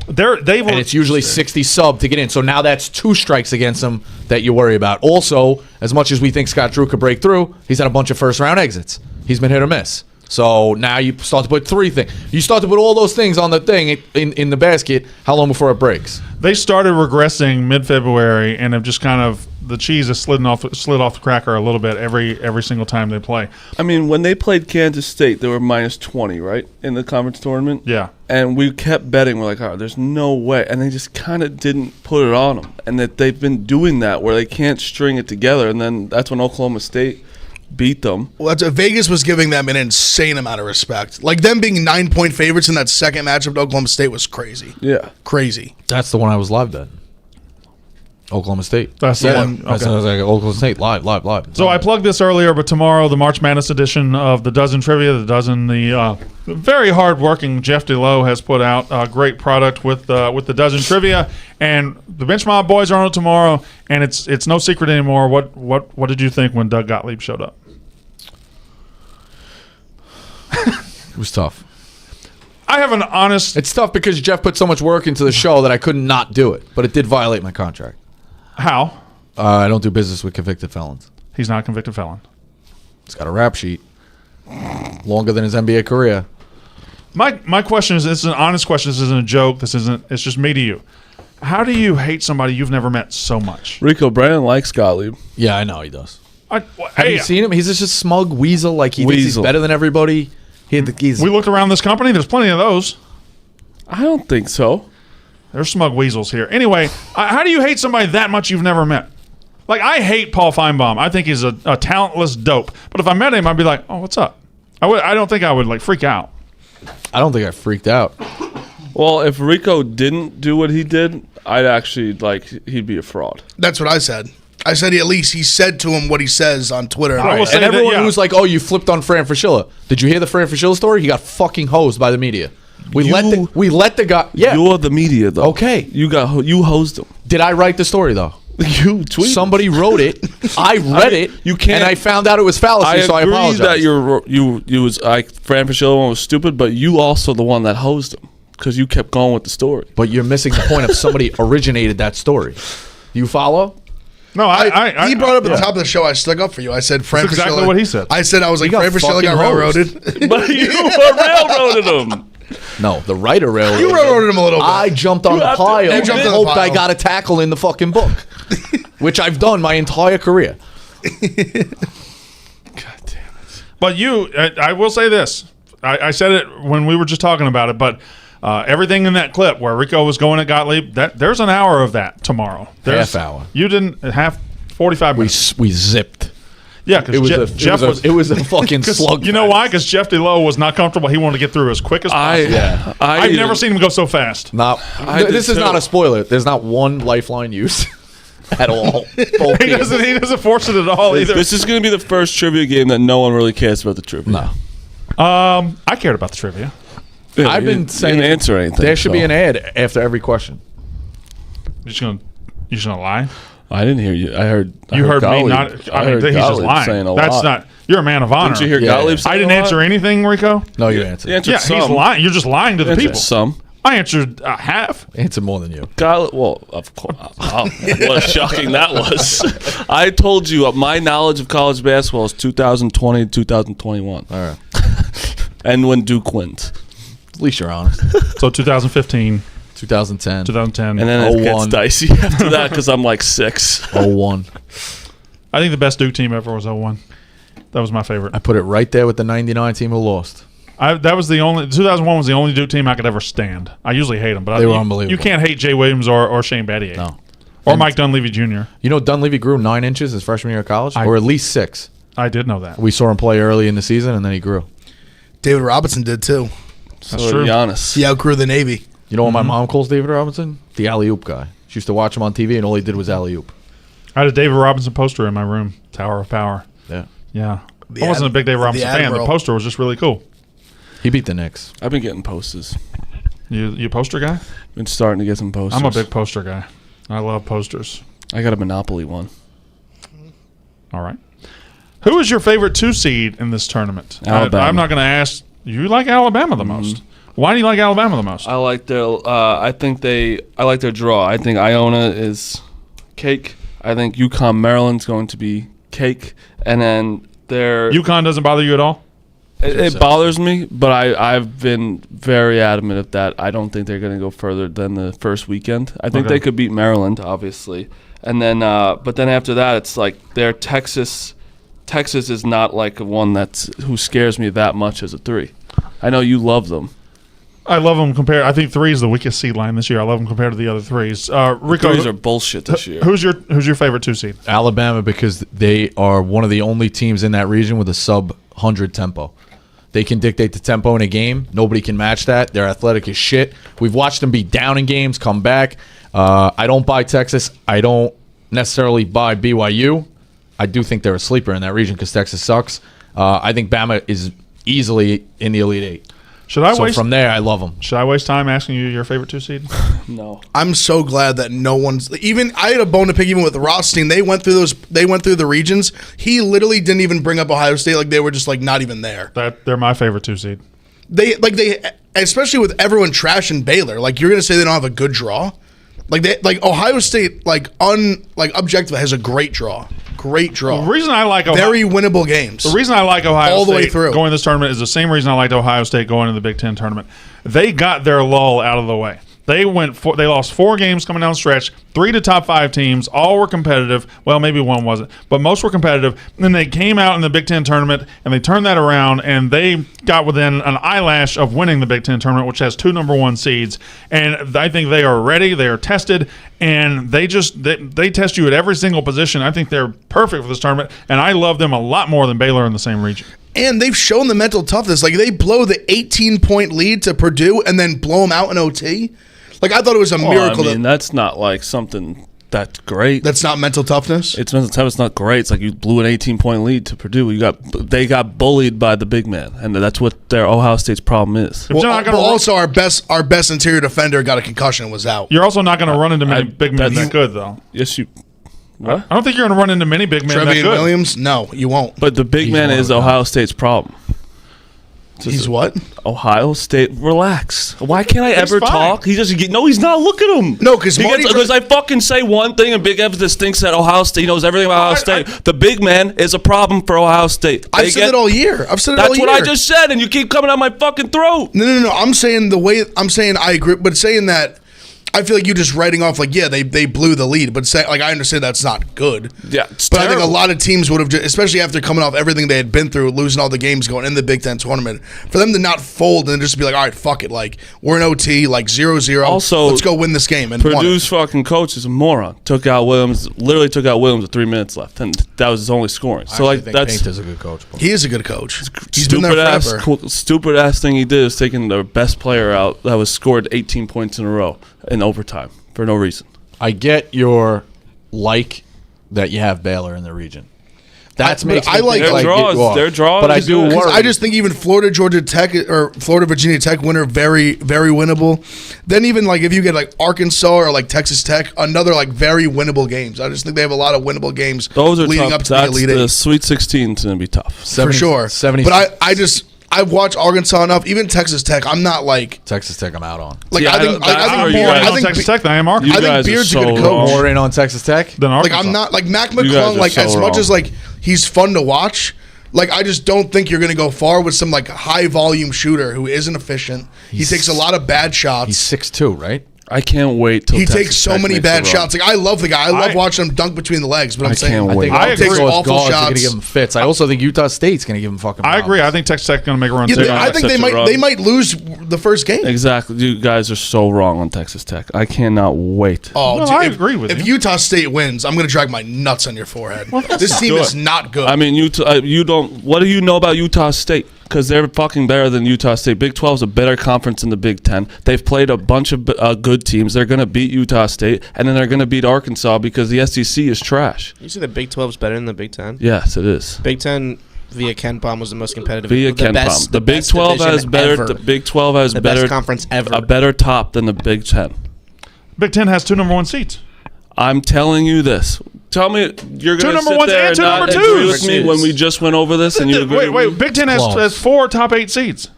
And And it's usually 60 sub to get in. So now that's 2 strikes against them that you worry about. Also, as much as we think Scott Drew could break through, he's had a bunch of first-round exits. He's been hit or miss. So now you start to put 3 things. You start to put all those things on the thing in the basket. How long before it breaks? They started regressing mid-February and have just kind of the cheese has slid off the cracker a little bit every single time they play. I mean, when they played Kansas State, they were minus 20, right, in the conference tournament? Yeah. And we kept betting. We're like, oh, there's no way. And they just kind of didn't put it on them. And that they've been doing that where they can't string it together. And then that's when Oklahoma State beat them. Well, Vegas was giving them an insane amount of respect. Like them being 9-point favorites in that second matchup to Oklahoma State was crazy. Yeah. Crazy. That's the one I was live at. Oklahoma State. That's the one. That's I was like, Oklahoma State, live. So I plugged this earlier, but tomorrow, the March Madness edition of the Dozen Trivia, the very hard-working Jeff DeLoe has put out a great product with the Dozen Trivia, and the Bench Mob boys are on it tomorrow, and it's no secret anymore. What did you think when Doug Gottlieb showed up? It was tough. I have an honest... It's tough because Jeff put so much work into the show that I could not do it, but it did violate my contract. How? I don't do business with convicted felons. He's not a convicted felon. He's got a rap sheet. Longer than his NBA career. My question is, this is an honest question. This isn't a joke. It's just me to you. How do you hate somebody you've never met so much? Rico, Brandon likes Gottlieb. Yeah, I know he does. Have Hey, you seen him? He's just a smug weasel. Like he thinks he's better than everybody. we looked around this company. There's plenty of those. I don't think so. There's smug weasels here. Anyway, how do you hate somebody that much you've never met? Like, I hate Paul Feinbaum. I think he's a talentless dope. But if I met him, I'd be like, oh, what's up? I don't think I would, like, freak out. I don't think I freaked out. Well, if Rico didn't do what he did, I'd actually, he'd be a fraud. That's what I said. I said at least he said to him what he says on Twitter. I will say And everyone that, yeah. who's like, oh, you flipped on Fran Fraschilla. Did you hear the Fran Fraschilla story? He got fucking hosed by the media. We let the guy. Yeah. You're the media, though. Okay. You hosed him. Did I write the story though? You tweeted. Somebody wrote it. I read it. You can't. And I found out it was fallacy. So I apologize. that Fran Fraschilla one was stupid, but you also the one that hosed him because you kept going with the story. But you're missing the point of somebody originated that story. You follow? No, he brought up at the top of the show. I stuck up for you. I said Fran That's exactly Fraschilla- what he said. I said I was like got Fran Fraschilla fucking got railroaded. But you railroaded him. No, the writer railroaded. You railroaded him a little bit. I jumped on the pile you and jumped on the hoped pile. I got a tackle in the fucking book, which I've done my entire career. God damn it. But I will say this. I said it when we were just talking about it, but everything in that clip where Rico was going at Gottlieb, there's an hour of that tomorrow. Half hour. You didn't have 45 minutes. We zipped. Yeah, because Jeff it was a fucking slug. You know why? Because Jeff DeLoe was not comfortable. He wanted to get through as quick as possible. I've never seen him go so fast. This is not a spoiler. There's not one lifeline used at all. He doesn't force it at all either. This is going to be the first trivia game that no one really cares about the trivia. No. I cared about the trivia. Yeah, I've been saying didn't answer anything. There should be an ad after every question. You're just gonna lie? I didn't hear you. I heard Me Gottlieb. not. I mean, he's just lying. Saying a That's lot. not. You're a man of honor. Didn't you hear Gottlieb saying I didn't a lot? answer anything, Rico. No, you answered. You answered Yeah, some. he's lying. You're just lying to the Answered people. Some. I answered half. Answer more than you. Well, of course. What shocking that was. I told you my knowledge of college basketball is 2020 to 2021. All right. And when Duke wins. At least you're honest. So 2015, 2010. 2010. And then it gets 01. dicey after that because I'm like 6. 01. I think the best Duke team ever was 01. That was my favorite. I put it right there with the 99 team who lost. That was the only 2001 was the only Duke team I could ever stand. I usually hate them, but They were unbelievable. You can't hate Jay Williams or Shane Battier. No. Or Mike Dunleavy Jr. You know Dunleavy grew 9 inches his freshman year of college? Or at least 6. I did know that. We saw him play early in the season, and then he grew. David Robinson did too. That's true. Giannis. He outgrew the Navy. You know what my mom calls David Robinson? The alley-oop guy. She used to watch him on TV, and all he did was alley-oop. I had a David Robinson poster in my room, Tower of Power. Yeah. Yeah. I wasn't a big David Robinson fan. The Admiral. poster was just really cool. He beat the Knicks. I've been getting posters. You a poster guy? Been starting to get some posters. I'm a big poster guy. I love posters. I got a Monopoly one. All right. Who is your favorite 2 seed in this tournament? Alabama. I'm not going to ask. You like Alabama the most. Why do you like Alabama the most? I like their. I like their draw. I think Iona is cake. I think UConn Maryland's going to be cake, and then their UConn doesn't bother you at all? It bothers me, but I've been very adamant of that. I don't think they're going to go further than the first weekend. I think they could beat Maryland, obviously, and then but then after that, it's like their Texas. Texas is not like one who scares me that much as a 3. I know you love them. I love them compared. I think 3 is the weakest seed line this year. I love them compared to the other 3s. Rico, 3s are bullshit this year. Who's your favorite 2 seed? Alabama, because they are one of the only teams in that region with a sub-100 tempo. They can dictate the tempo in a game. Nobody can match that. They're athletic as shit. We've watched them be down in games, come back. I don't buy Texas. I don't necessarily buy BYU. I do think they're a sleeper in that region because Texas sucks. I think Bama is easily in the Elite 8. From there, I love them. Should I waste time asking you your favorite 2 seed? No. I'm so glad that no one's even. I had a bone to pick even with Rothstein. They went through those. They went through the regions. He literally didn't even bring up Ohio State. Like they were just like not even there. They're my favorite 2 seed. They especially with everyone trashing Baylor. Like you're gonna say they don't have a good draw. Like Ohio State objective has a great draw. Great draw. The reason I like very winnable games. The reason I like Ohio all the State way through going to this tournament is the same reason I liked Ohio State going to the Big Ten tournament. They got their lull out of the way. They lost 4 games coming down the stretch, 3 to top 5 teams. All were competitive. Well, maybe one wasn't, but most were competitive. And then they came out in the Big Ten tournament and they turned that around and they got within an eyelash of winning the Big Ten tournament, which has 2 number 1 seeds. And I think they are ready. They are tested, and they test you at every single position. I think they're perfect for this tournament, and I love them a lot more than Baylor in the same region. And they've shown the mental toughness. Like they blow the 18-point lead to Purdue and then blow them out in OT. Like I thought it was a miracle. I mean, that's not like something that's great. That's not mental toughness. It's mental toughness. It's not great. It's like you blew an 18-point lead to Purdue. They got bullied by the big man, and that's what their Ohio State's problem is. Well, also our best interior defender got a concussion and was out. You're also not going to run into many big men that good, though. Yes, you. What? I don't think you're going to run into many big men that good. Trevian Williams? No, you won't. But the big man is Ohio State's problem. He's what? Ohio State. Relax. Why can't I ever talk? He's not. Look at him. No, because I fucking say one thing and Big Ev just thinks that Ohio State knows everything about Ohio State. The big man is a problem for Ohio State. I've said it all year. That's what I just said, and you keep coming out my fucking throat. No. I'm saying I agree, but saying that. I feel like you just writing off they blew the lead, but I understand that's not good. Yeah, it's but terrible. I think a lot of teams would have, especially after coming off everything they had been through, losing all the games going in the Big Ten tournament, for them to not fold and just be like, all right, fuck it, like we're in OT, like 0-0. Also, let's go win this game. And Purdue's fucking coach is a moron. Literally took out Williams with 3 minutes left, and that was his only scoring. So I think Paint is a good coach. He is a good coach. He's been there forever. Stupid ass thing he did is taking their best player out that was scored 18 points in a row in overtime. For no reason. I get your that you have Baylor in the region. That's makes I like their draws. Their draws. But I do worry. I just think even Florida Georgia Tech or Florida Virginia Tech winner very very winnable. Then even like if you get like Arkansas or like Texas Tech, another like very winnable games. I just think they have a lot of winnable games. Those are leading tough. up to the Elite Eight. The Sweet 16 is going to be tough for sure. 70. But I've watched Arkansas enough. Even Texas Tech, I'm not like Texas Tech. I'm out on. like. See, I think Texas Tech than I am I Arkansas. think Beard's a good coach. More in on Texas Tech. Than Like Arkansas. I'm not like Mac guys McClung. are Like so as wrong. much as like he's fun to watch. Like I just don't think you're going to go far with some like high volume shooter who isn't efficient. He takes a lot of bad shots. He's 6'2", right? I can't wait till He Texas takes so Tech many makes bad a run. shots. Like I love the guy. I love watching him dunk between the legs. But I'm I saying can't wait. I he think takes those awful guards are going to shots. give him fits. I also think Utah State's going to give him fucking I agree. problems. I think Texas Tech's going to make a run Yeah, too. I think such a run. they might lose the first game. Exactly. You guys are so wrong on Texas Tech. I cannot wait. Oh, No, dude, I agree with if you. Utah State wins, I'm going to drag my nuts on your forehead. This team do is it. not good. I mean, you don't. What do you know about Utah State? Because they're fucking better than Utah State. Big 12 is a better conference than the Big 10. They've played a bunch of good teams. They're going to beat Utah State, and then they're going to beat Arkansas because the SEC is trash. You say the Big 12 is better than the Big 10? Yes, it is. Big 10 via Ken Palm was the most competitive. Via the Ken best, Palm. The Big 12 has better. Ever. The Big 12 has The better best conference ever. a better top than the Big 10. Big Ten has 2 number 1 seats. I'm telling you this. Tell me you're going to number sit ones there and and two not number agree twos. with me when we just went over this and you agree. Wait. Big Ten has 4 top 8 seats.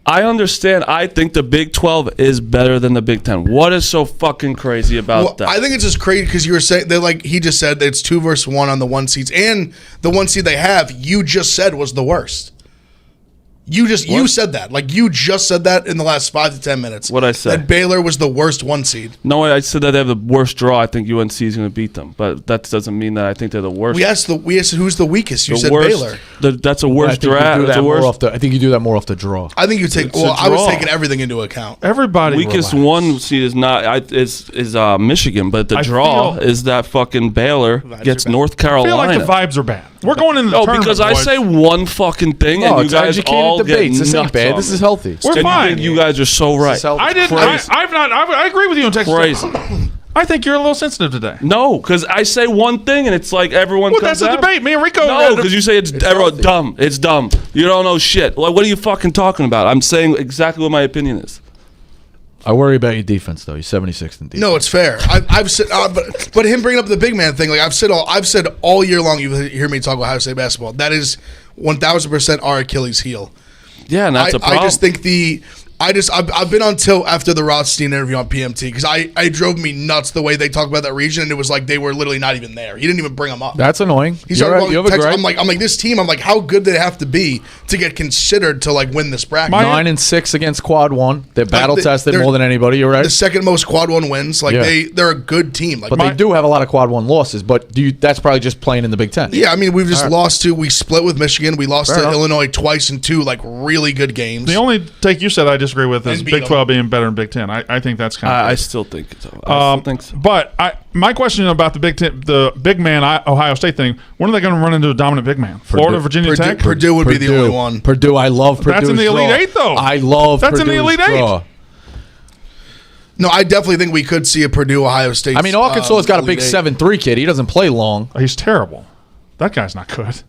I understand. I think the Big 12 is better than the Big 10. What is so fucking crazy about that? I think it's just crazy because you were saying they like he just said that it's 2 versus 1 on the 1 seeds, and the 1 seed they have you just said was the worst. You said that. Like you just said that in the last 5 to 10 minutes. What'd I say? That Baylor was the worst 1 seed. No, I said that they have the worst draw. I think UNC is going to beat them, but that doesn't mean that I think they're the worst. We asked who's the weakest. You The said worst- Baylor. That's a I worst think you draft. do It's that a more worst off the. I think you do that more off the draw. I think you take. It's a Well, I was draw. taking everything into account. Everybody weakest relax. 1 seed is not is Michigan, but the I draw feel- is that fucking Baylor Vibes gets are bad. North I feel Carolina. like the vibes are bad. We're going into the No, tournament, because I boys. say one fucking thing No, and you it's guys educated all debates. get This ain't nuts bad. on This me. is healthy. We're And fine. You guys are so right. I didn't. Crazy. I agree with you on Texas. Crazy. I think you're a little sensitive today. No, because I say one thing and it's like everyone Well, comes that's a out. debate. Me and Rico. No, because you say it's everyone healthy. dumb. It's dumb. You don't know shit. Like, what are you fucking talking about? I'm saying exactly what my opinion is. I worry about your defense though. You're 76th in defense. No, it's fair. I've said, but him bringing up the big man thing, like I've said all year long. You hear me talk about Ohio State basketball. That is 1,000% our Achilles heel. Yeah, and that's a problem. I just think I've been on tilt after the Rothstein interview on PMT because I drove me nuts the way they talk about that region, and it was like they were literally not even there. He didn't even bring them up. That's annoying. He's You're talking right. You about have a Texas. gripe. I'm like this team. I'm like, how good did it have to be to get considered to like win this bracket? 9-6 against quad 1. They're battle tested they're more than anybody. You're right. The second most quad 1 wins. Like Yeah. they're a good team. Like But they do have a lot of quad 1 losses. But that's probably just playing in the Big 10. Yeah, I mean, we've just lost to. We split with Michigan. We lost Fair to enough. Illinois twice in 2 like really good games. The only take you said I disagree with is And beat Big them. 12 being better than Big 10. I think that's kind of. I still think it's. I still think so. But my question about the Big Ten, the big man Ohio State thing. When are they going to run into a dominant big man? Florida, Virginia Tech. Purdue would be the only one. Purdue, I love Purdue. That's in the Elite Eight, though. I love That's in the Purdue's Elite Eight. draw. No, I definitely think we could see a Purdue Ohio State. I mean, Arkansas has got a big Elite Eight. 7'3" kid. He doesn't play long. He's terrible. That guy's not good.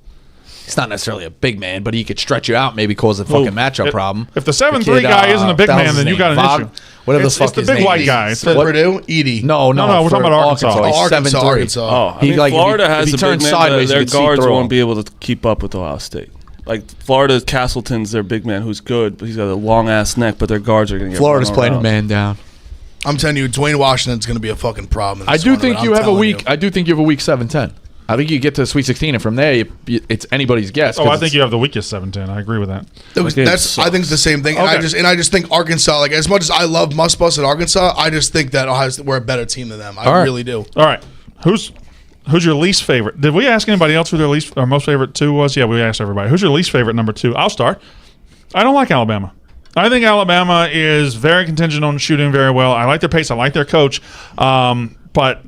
He's not necessarily a big man, but he could stretch you out, maybe cause a fucking matchup problem. If the 7'3" guy isn't a big man, then you got an issue. Whatever It's the fuck the his big name white is. guy. For What? Purdue, Edie. No, No, we're talking for about Arkansas. He's Arkansas, 7'3". Arkansas. Oh, I He, mean, like, if Florida he- if has he a turns big man, sideways, but their you can see guards through won't him. be able to keep up with Ohio State. Like Florida's Castleton's their big man who's good, but he's got a long ass neck, but their guards are going to get Florida's run playing a around. man down. I'm telling you, Dwayne Washington's going to be a fucking problem. in I this do tournament. think you I'm have a telling week. you. I do think you have a week 7-10. I think you get to the Sweet 16, and from there, it's anybody's guess. Oh, 'cause I think you have the weakest 7-10. I agree with that. game That's I think it's the same thing. And Okay. I just think Arkansas, like as much as I love Must Bus at Arkansas, I just think that we're a better team than them. I All right. really do. All right. Who's your least favorite? Did we ask anybody else who their least or most favorite 2 was? Yeah, we asked everybody. Who's your least favorite number 2? I'll start. I don't like Alabama. I think Alabama is very contingent on shooting very well. I like their pace. I like their coach. But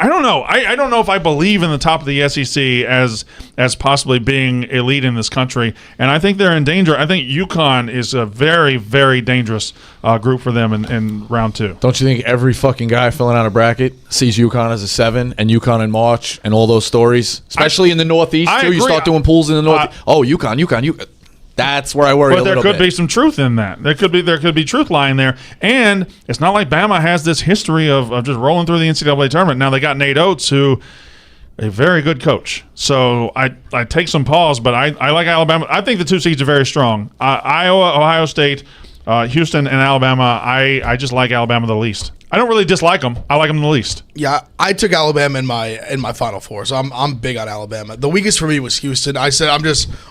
I don't know. I don't know if I believe in the top of the SEC as possibly being elite in this country, and I think they're in danger. I think UConn is a very, very dangerous group for them in round 2. Don't you think every fucking guy filling out a bracket sees UConn as a 7 and UConn in March and all those stories, especially in the Northeast too? agree. You start doing pools in the Northeast. UConn. That's where I worry a little bit. But there could be some truth in that. There could be truth lying there. And it's not like Bama has this history of just rolling through the NCAA tournament. Now they got Nate Oates, who a very good coach. So I take some pause, but I like Alabama. I think the 2 seeds are very strong. Iowa, Ohio State, Houston, and Alabama. I just like Alabama the least. I don't really dislike them. I like them the least. Yeah, I took Alabama in my Final Four, so I'm big on Alabama. The weakest for me was Houston. I said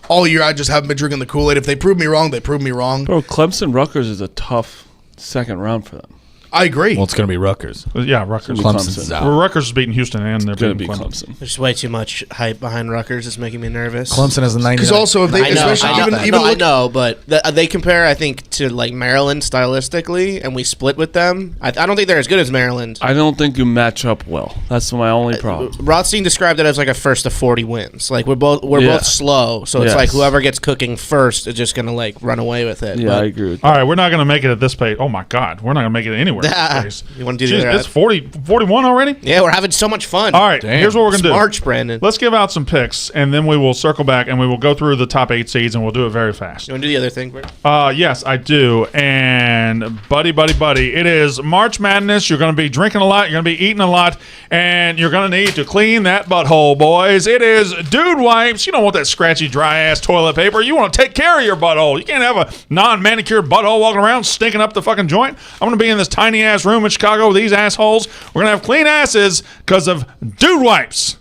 all year I just haven't been drinking the Kool-Aid. If they prove me wrong, they prove me wrong. Bro, Clemson-Rutgers is a tough second round for them. I agree. Well, it's going to be Rutgers. Yeah, Rutgers. Clemson's out. Well, Rutgers is beating Houston, and they're Going to beating be Clemson. Clemson. There's way too much hype behind Rutgers. It's making me nervous. Clemson has a 99. Because also, if they, I know, but they compare, I think, to like Maryland stylistically, and we split with them. I don't think they're as good as Maryland. I don't think you match up well. That's my only problem. Rothstein described it as like a first to 40 wins. Like we're both slow, so it's Yes. like whoever gets cooking first is just gonna like run away with it. Yeah, But I agree with All right, we're not going to make it at this pace. Oh, my God. We're not going to make it anywhere. at this pace. You want to do Jeez, that? it's 41 already? Yeah, we're having so much fun. All right, here's what we're going to do. March, Brandon. Let's give out some picks, and then we will circle back, and we will go through the top 8 seeds, and we'll do it very fast. You want to do the other thing, Brandon? Yes, I do. And buddy, it is March Madness. You're going to be drinking a lot. You're going to be eating a lot. And you're going to need to clean that butthole, boys. It is Dude Wipes. You don't want that scratchy, dry-ass toilet paper. You want to take care of your butthole. You can't have a non-manicured butthole walking around stinking up the fucking joint. I'm going to be in this tiny-ass room in Chicago with these assholes. We're going to have clean asses because of Dude Wipes.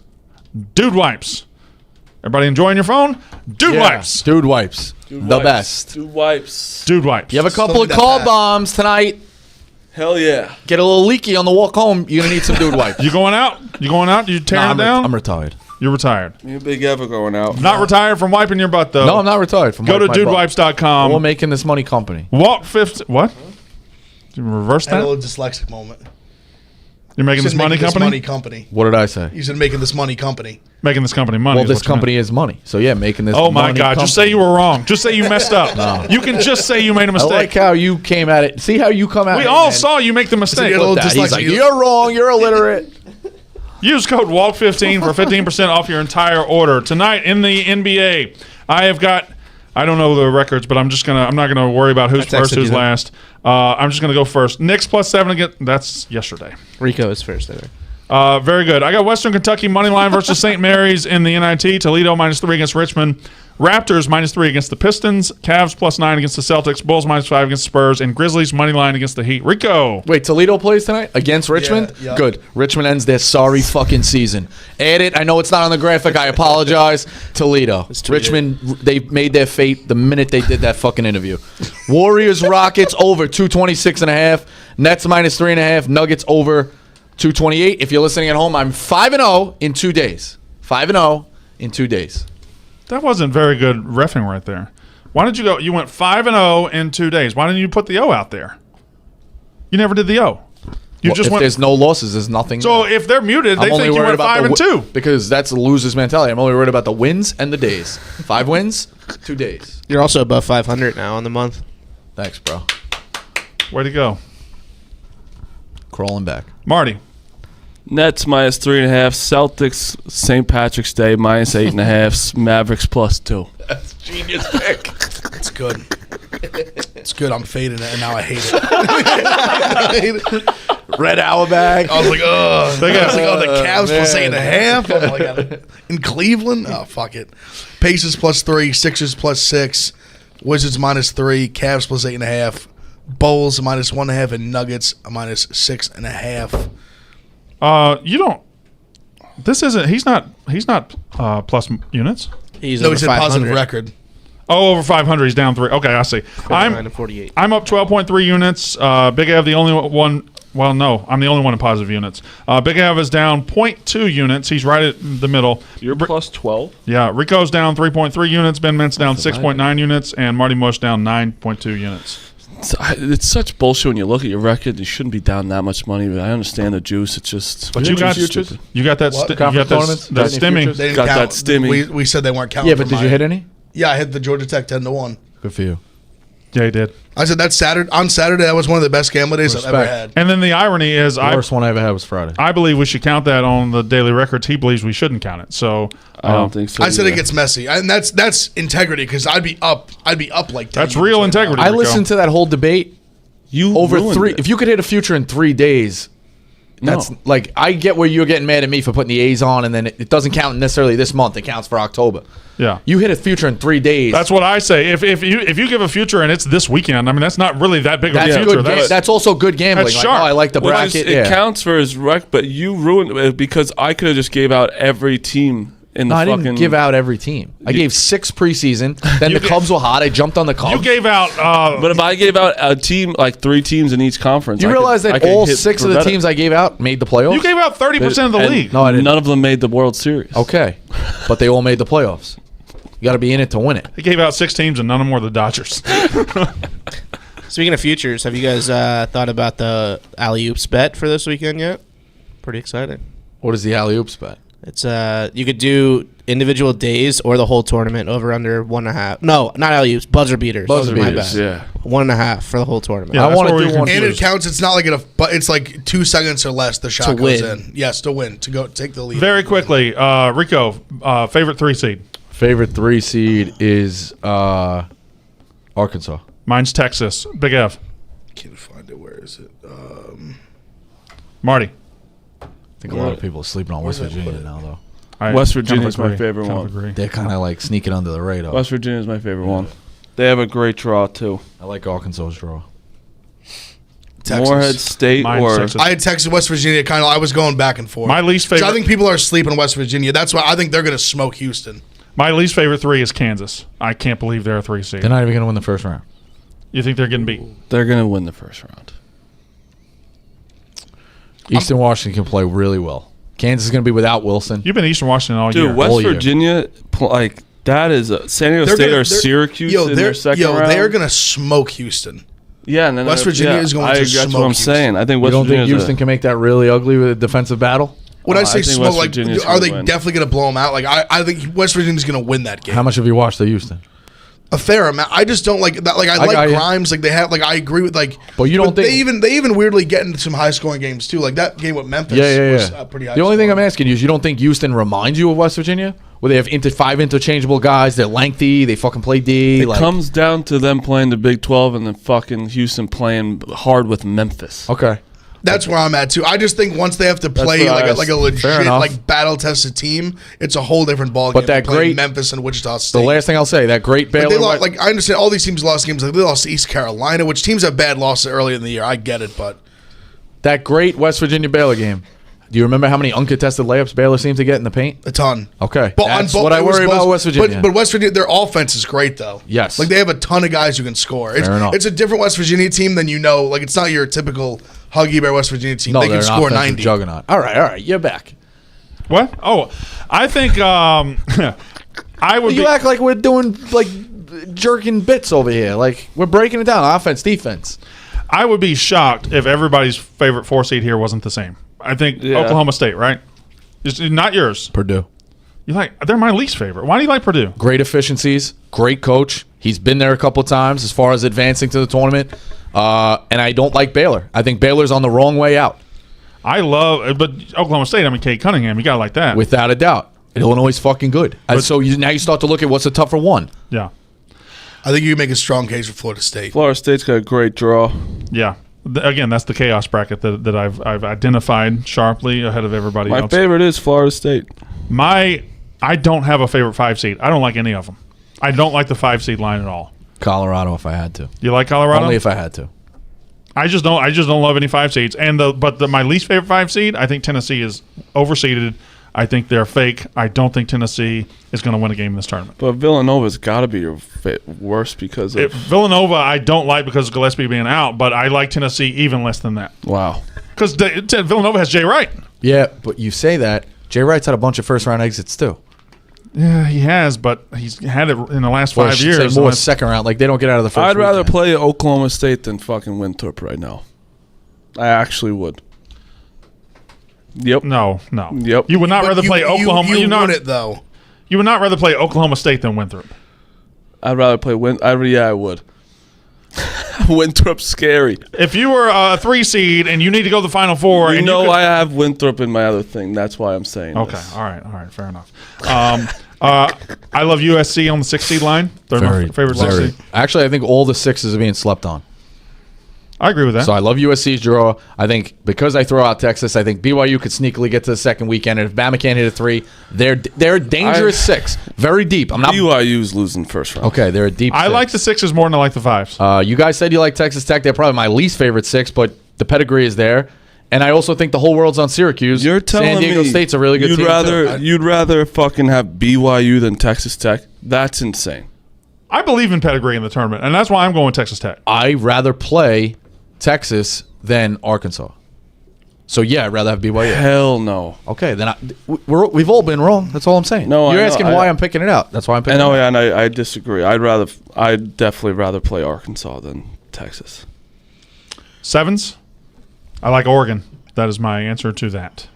Dude Wipes. Everybody enjoying your phone? Dude Wipes. Dude Wipes. The best. Dude Wipes. Dude Wipes. You have a couple Something of that car bad. bombs tonight. Hell yeah. Get a little leaky on the walk home. You're going to need some Dude Wipes. You going out? You tearing it down? I'm retired. You're retired. Me and Big Ever going out. Not retired from wiping your butt, though. No, I'm not retired. From Go to wiping my butt. dudewipes.com. We're making this money company. Walk 50. What? Did you reverse I had a that? little dyslexic moment. You're making You this said money making company? This money company. What did I say? You said making this money company. Making this company money. Well, is this what you meant. company is money. So, yeah, making this Oh, my money God. Just say company. you were wrong. Just say you messed up. You can just say you made a I mistake. like how you came at it. See how you come at it. We all man. saw you make the mistake. a little That. He's like, dyslexia. you're wrong. You're illiterate. Use code WALK15 for 15% off your entire order. Tonight in the NBA, I have got, I don't know the records, but I'm not gonna worry about who's I texted first, you who's them. last. I'm just gonna go first. Knicks +7 again. That's yesterday. Rico is first, I think. Very good. I got Western Kentucky money line versus St. Mary's in the NIT. Toledo -3 against Richmond. Raptors -3 against the Pistons. Cavs +9 against the Celtics. Bulls -5 against the Spurs. And Grizzlies money line against the Heat. Rico. Wait, Toledo plays tonight against Richmond? yeah. Good. Richmond ends their sorry fucking season. Add it. I know it's not on the graphic. I apologize. Toledo. Richmond, they made their fate the minute they did that fucking interview. Warriors, Rockets over 226.5. Nets -3.5. Nuggets over 228. If you're listening at home, I'm 5-0 in 2 days. 5-0 in 2 days. That wasn't very good reffing right there. Why did you go? You went 5-0 in 2 days. Why didn't you put the O out there? You never did the O. You Well, just if went. there's no losses, there's nothing. So there. if they're muted, they I'm only think you worried went about 5-2. because that's a loser's mentality. I'm only worried about the wins and the days. 5 wins, 2 days. You're also above 500 now on the month. Thanks, bro. Way to go, Crawling back. Marty. Nets -3.5. Celtics St. Patrick's Day -8.5. Mavericks +2. That's genius pick. It's good. It's good. I'm fading it, and now I hate it. I hate it. Red hour bag. I was like, ugh. They got- I was like, oh, the Cavs man. +8.5. I'm like, in Cleveland? Oh, fuck it. Pacers +3. Sixers +6. Wizards -3. Cavs +8.5. Bulls -1.5. And Nuggets -6.5. You don't. This isn't. He's not plus units. He's No, over he said 500. positive record. Oh, over 500. He's down 3. Okay, I see. 49 to 48. I'm up 12.3 units. Big Av the only one. Well, no, I'm the only one in positive units. Big Av is down 0.2 units. He's right at the middle. You're +12. Yeah, Rico's down 3.3 units. Ben Ment's down 6.9 units, and Marty Mush down 9.2 units. It's such bullshit when you look at your record. You shouldn't be down that much money, but I understand the juice. It's just. But you got that. You got that stimming. They didn't Got count. that stimming. We said they weren't counting. Yeah, but did you hit any? Yeah, I hit the Georgia Tech 10-1. Good for you. Yeah, he did. I said that Saturday. On Saturday, that was one of the best gambling days I've ever had. And then the irony is, The worst one I ever had was Friday. I believe we should count that on the daily records. He believes we shouldn't count it. So I don't think so. I said it gets messy, and that's integrity because I'd be up like 10 that's real integrity. I listened to that whole debate. You over ruined 3. it. If you could hit a future in 3 days, that's like I get where you're getting mad at me for putting the A's on, and then it doesn't count necessarily this month. It counts for October. Yeah, you hit a future in 3 days. That's what I say. If you give a future and it's this weekend, I mean that's not really that big of a future. That's also good gambling. That's like, sharp. I like the bracket. It counts for his rec, but you ruined it because I could have just gave out every team. I didn't give out every team. I gave 6 preseason. Then the Cubs were hot. I jumped on the Cubs. You gave out. But if I gave out a team, like 3 teams in each conference, you realize that all 6 of the teams I gave out made the playoffs? You gave out 30% of the league. No, I didn't. None of them made the World Series. Okay, but they all made the playoffs. You got to be in it to win it. He gave out 6 teams and none of them were the Dodgers. Speaking of futures, have you guys thought about the alley-oops bet for this weekend yet? Pretty exciting. What is the alley-oops bet? It's you could do individual days or the whole tournament over under 1.5. No, not alley-oops, buzzer beaters. Buzzer My beaters, bad. 1.5 for the whole tournament. Yeah, I want to do one. And it counts. It's not like but it's like 2 seconds or less. The shot To goes win. in. Yes, to win, to go take the lead. Very quickly, Rico, favorite 3 seed. Favorite 3 seed is Arkansas. Mine's Texas. Big F. Can't find it. Where is it? Marty. I think a lot of people are sleeping on West Virginia now, though. West Virginia is my favorite one. Agree. They're kind of like sneaking under the radar. West Virginia is my favorite one. They have a great draw too. I like Arkansas's draw. Texas. Morehead State Mine's or Texas. I had Texas, West Virginia. Kind of. I was going back and forth. My least favorite. I think people are sleeping West Virginia. That's why I think they're going to smoke Houston. My least favorite 3 is Kansas. I can't believe they're a 3 seed. They're not even going to win the first round. You think they're getting beat? They're going to win the first round. Eastern Washington can play really well. Kansas is going to be without Wilson. You've been Eastern Washington all year. Dude, West Virginia, like that is San Diego State or Syracuse in their second round. They're going to smoke Houston. Yeah, and then West Virginia is going to smoke That's what I'm Houston. saying. I think West You don't Virginia think Houston can make that really ugly with a defensive battle? When I say I think smoke, West like, Virginia's are they gonna win. definitely going to blow them out? Like, I think West Virginia's going to win that game. How much have you watched the Houston? A fair amount. I just don't like that. Like, I like Grimes. Like, they have. Like, I agree with like. But you don't think they even weirdly get into some high scoring games too. Like that game with Memphis. Was, pretty high. The only thing I'm asking you is you don't think Houston reminds you of West Virginia, where they have 5 interchangeable guys. They're lengthy. They fucking play D. It comes down to them playing the Big 12 and then fucking Houston playing hard with Memphis. Okay. That's where I'm at too. I just think once they have to play like a legit like battle tested team, it's a whole different ball game. But that great Memphis and Wichita State. The last thing I'll say, that great Baylor. Like I understand all these teams lost games. Like they lost to East Carolina, which teams have bad losses early in the year. I get it, but that great West Virginia Baylor game. Do you remember how many uncontested layups Baylor seemed to get in the paint? A ton. Okay, that's what I worry about West Virginia. But West Virginia, their offense is great though. Yes, like they have a ton of guys who can score. Fair enough. It's a different West Virginia team than like it's not your typical Huggy Bear West Virginia team. No, they can score 90. Juggernaut. All right, you're back. What? Oh, I think I would. You act like we're doing like jerking bits over here. Like we're breaking it down, offense, defense. I would be shocked if everybody's favorite 4 seed here wasn't the same. I think Oklahoma State, right? It's not yours. Purdue. They're my least favorite. Why do you like Purdue? Great efficiencies, great coach. He's been there a couple of times as far as advancing to the tournament. And I don't like Baylor. I think Baylor's on the wrong way out. But Oklahoma State, Cade Cunningham, you got to like that. Without a doubt. Illinois is fucking good. So now you start to look at what's a tougher one. Yeah. I think you can make a strong case for Florida State. Florida State's got a great draw. Yeah. Again, that's the chaos bracket that I've identified sharply ahead of everybody else. My favorite is Florida State. I don't have a favorite 5 seed. I don't like any of them. I don't like the 5 seed line at all. Colorado, if I had to. You like Colorado? Only if I had to. I just don't love any 5 seeds. But my least favorite 5 seed, I think Tennessee is overseeded. I think they're fake. I don't think Tennessee is going to win a game in this tournament. But Villanova's got to be your worst because of Villanova. I don't like because of Gillespie being out, but I like Tennessee even less than that. Wow. Because Villanova has Jay Wright. Yeah, but you say that Jay Wright's had a bunch of first round exits too. Yeah, he has, but he's had it in the last 5 years. More second round. Like, they don't get out of the first I'd rather weekend. play Oklahoma State than fucking Winthrop right now. I actually would. Yep. No. Yep. You would not rather play Oklahoma. You wouldn't, though. You would not rather play Oklahoma State than Winthrop. I'd rather play I would. Winthrop's scary. If you were a 3 seed and you need to go to the Final Four, I have Winthrop in my other thing. That's why I'm saying. Okay, this. all right, fair enough. I love USC on the 6 seed line. They're my favorite 6 seed. Actually, I think all the 6s are being slept on. I agree with that. So I love USC's draw. I think because I throw out Texas, I think BYU could sneakily get to the second weekend. And if Bama can't hit a 3, they're a dangerous 6, very deep. I'm not. BYU's losing first round. Okay, they're a deep. I 6. like the 6s more than I like the 5s. You guys said you like Texas Tech. They're probably my least favorite 6, but the pedigree is there. And I also think the whole world's on Syracuse. You're telling San Diego me State's a really good team. You'd rather fucking have BYU than Texas Tech? That's insane. I believe in pedigree in the tournament, and that's why I'm going Texas Tech. I'd rather play Texas than Arkansas. So yeah, I'd rather have BYU. Hell no. Okay, then we've all been wrong. That's all I'm saying. No, you're asking why I'm picking it out. That's why I'm picking it out. And I disagree. I'd definitely rather play Arkansas than Texas. 7s, I like Oregon. That is my answer to that.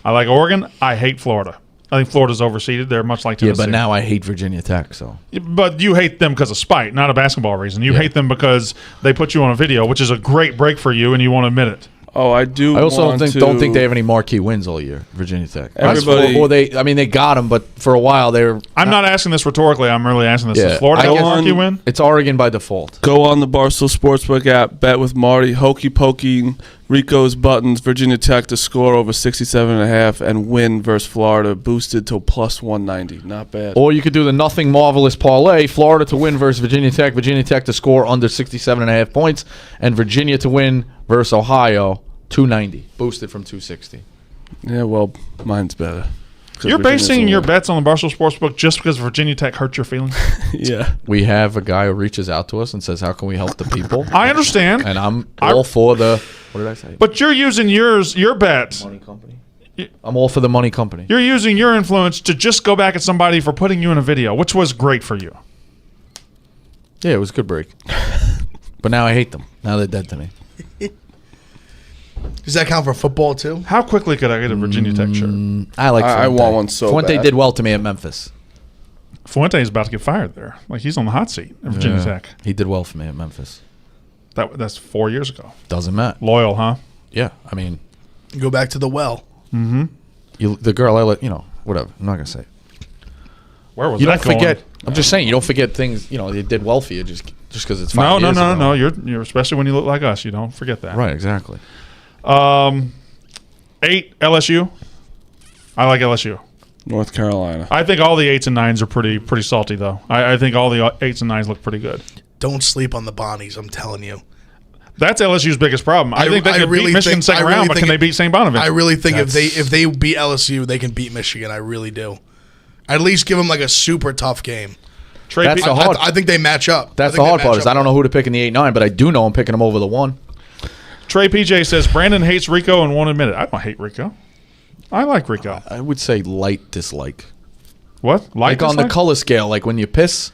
I like Oregon. I hate Florida. I think Florida's overseeded. They're much like Tennessee. Yeah, but now I hate Virginia Tech. So, but you hate them because of spite, not a basketball reason. You hate them because they put you on a video, which is a great break for you, and you won't admit it. Oh, I do. I also don't think they have any marquee wins all year. Virginia Tech. Everybody, they got them, but for a while they were. I'm not asking this rhetorically. I'm really asking this. Is Florida a marquee win? It's Oregon by default. Go on the Barstool Sportsbook app, bet with Marty, hokey pokey, Rico's buttons, Virginia Tech to score over 67.5 and win versus Florida, boosted to plus 190. Not bad. Or you could do the nothing marvelous parlay: Florida to win versus Virginia Tech to score under 67.5 points, and Virginia to win versus Ohio. 290, boosted from 260. Yeah, well, mine's better. You're basing your bets on the Barstool Sportsbook just because Virginia Tech hurt your feelings? Yeah. We have a guy who reaches out to us and says, how can we help the people? I understand. And I'm all for the, what did I say? But you're using your bets. Money company. I'm all for the money company. You're using your influence to just go back at somebody for putting you in a video, which was great for you. Yeah, it was a good break. But now I hate them. Now they're dead to me. Does that count for football too? How quickly could I get a Virginia Tech shirt? I like. I want one so Fuente bad. did well to me at Memphis. Fuente is about to get fired there. Like, he's on the hot seat at Virginia Tech. He did well for me at Memphis. That's 4 years ago. Doesn't matter. Loyal, huh? Yeah, I mean, Go back to the well. the girl I let whatever. I'm not gonna say. Where was You that don't forget. going? I'm just saying you don't forget things. They did well for you just because it's 5 years ago. No. You're especially when you look like us. You don't forget that. Right, exactly. 8 LSU. I like LSU. North Carolina. I think all the 8s and 9s are pretty salty though. I think all the 8s and 9s look pretty good. Don't sleep on the Bonnies. I'm telling you. That's LSU's biggest problem. I think they could beat Michigan second round, but can they beat St. Bonaventure? I really think if they beat LSU, they can beat Michigan. I really do. I'd at least give them like a super tough game. That's the hard. I think they match up. That's the hard part. Is I don't know who to pick in the 8-9, but I do know I'm picking them over the 1. Trey PJ says Brandon hates Rico and won't admit it. I don't hate Rico. I like Rico. I would say light dislike. What? Like on the color scale, like when you piss,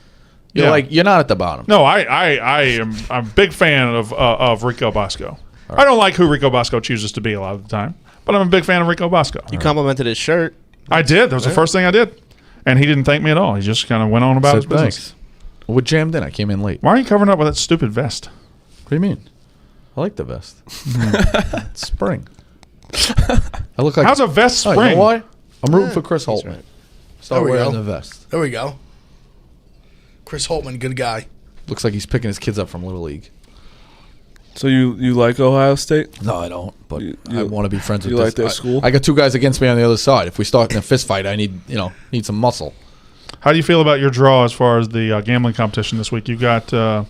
you're not at the bottom. No, I'm a big fan of Rico Bosco. Right. I don't like who Rico Bosco chooses to be a lot of the time, but I'm a big fan of Rico Bosco. You complimented his shirt. I did. That was the first thing I did. And he didn't thank me at all. He just kind of went on about his business. Thanks. Well, we jammed in. I came in late. Why are you covering up with that stupid vest? What do you mean? I like the vest. It's spring. I look like. How's a vest spring? You know why? I'm rooting for Chris Holtman. Right. Start wearing the vest. There we go. Chris Holtman, good guy. Looks like he's picking his kids up from Little League. So you like Ohio State? No, I don't. But I want to be friends with. You like their school? I got 2 guys against me on the other side. If we start in a fist fight, I need some muscle. How do you feel about your draw as far as the gambling competition this week? You got I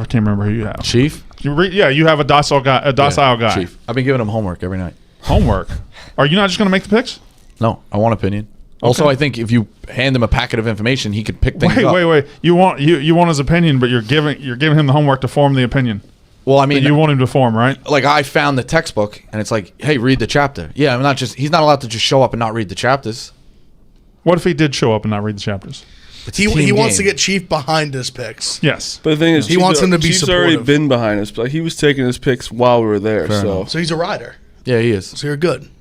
can't remember who you have. Chief? You have a docile guy. Chief. I've been giving him homework every night. Homework? Are you not just going to make the picks? No, I want opinion. Okay. Also, I think if you hand him a packet of information, he could pick things up. Wait. You want his opinion, but you're giving him the homework to form the opinion. Well, I mean, you want him to form, right? Like, I found the textbook, and it's like, hey, read the chapter. Yeah, he's not allowed to just show up and not read the chapters. What if he did show up and not read the chapters? He wants to get Chief behind his picks. Yes. But the thing is, he wants him to be Chief's supportive. already been behind us. Like, he was taking his picks while we were there. So he's a rider. Yeah, he is. So you're good.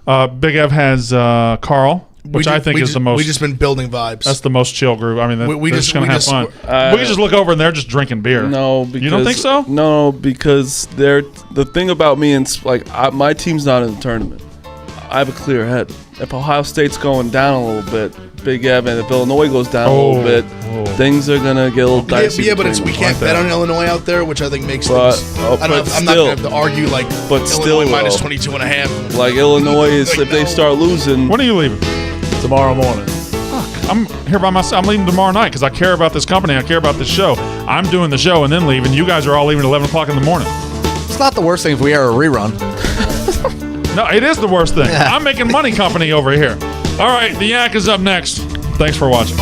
Big Ev has Carl, which I think is the most. We just been building vibes. That's the most chill group. I mean, they're just going to have fun. We can just look over and they're just drinking beer. No, because, you don't think so? No, because the thing about me and my team's not in the tournament. I have a clear head. If Ohio State's going down a little bit, Big Ev, and if Illinois goes down a little bit, things are gonna get a little dicey. Yeah, but we can't bet on Illinois out there, which I think makes things. I'm not gonna have to argue Illinois minus 22.5. Like Illinois is if they start losing. When are you leaving? Tomorrow morning. Fuck, I'm here by myself. I'm leaving tomorrow night because I care about this company. I care about this show. I'm doing the show and then leaving. You guys are all leaving at 11 o'clock in the morning. It's not the worst thing if we air a rerun. No, it is the worst thing. I'm making money company over here. All right, the Yak is up next. Thanks for watching.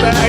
Aí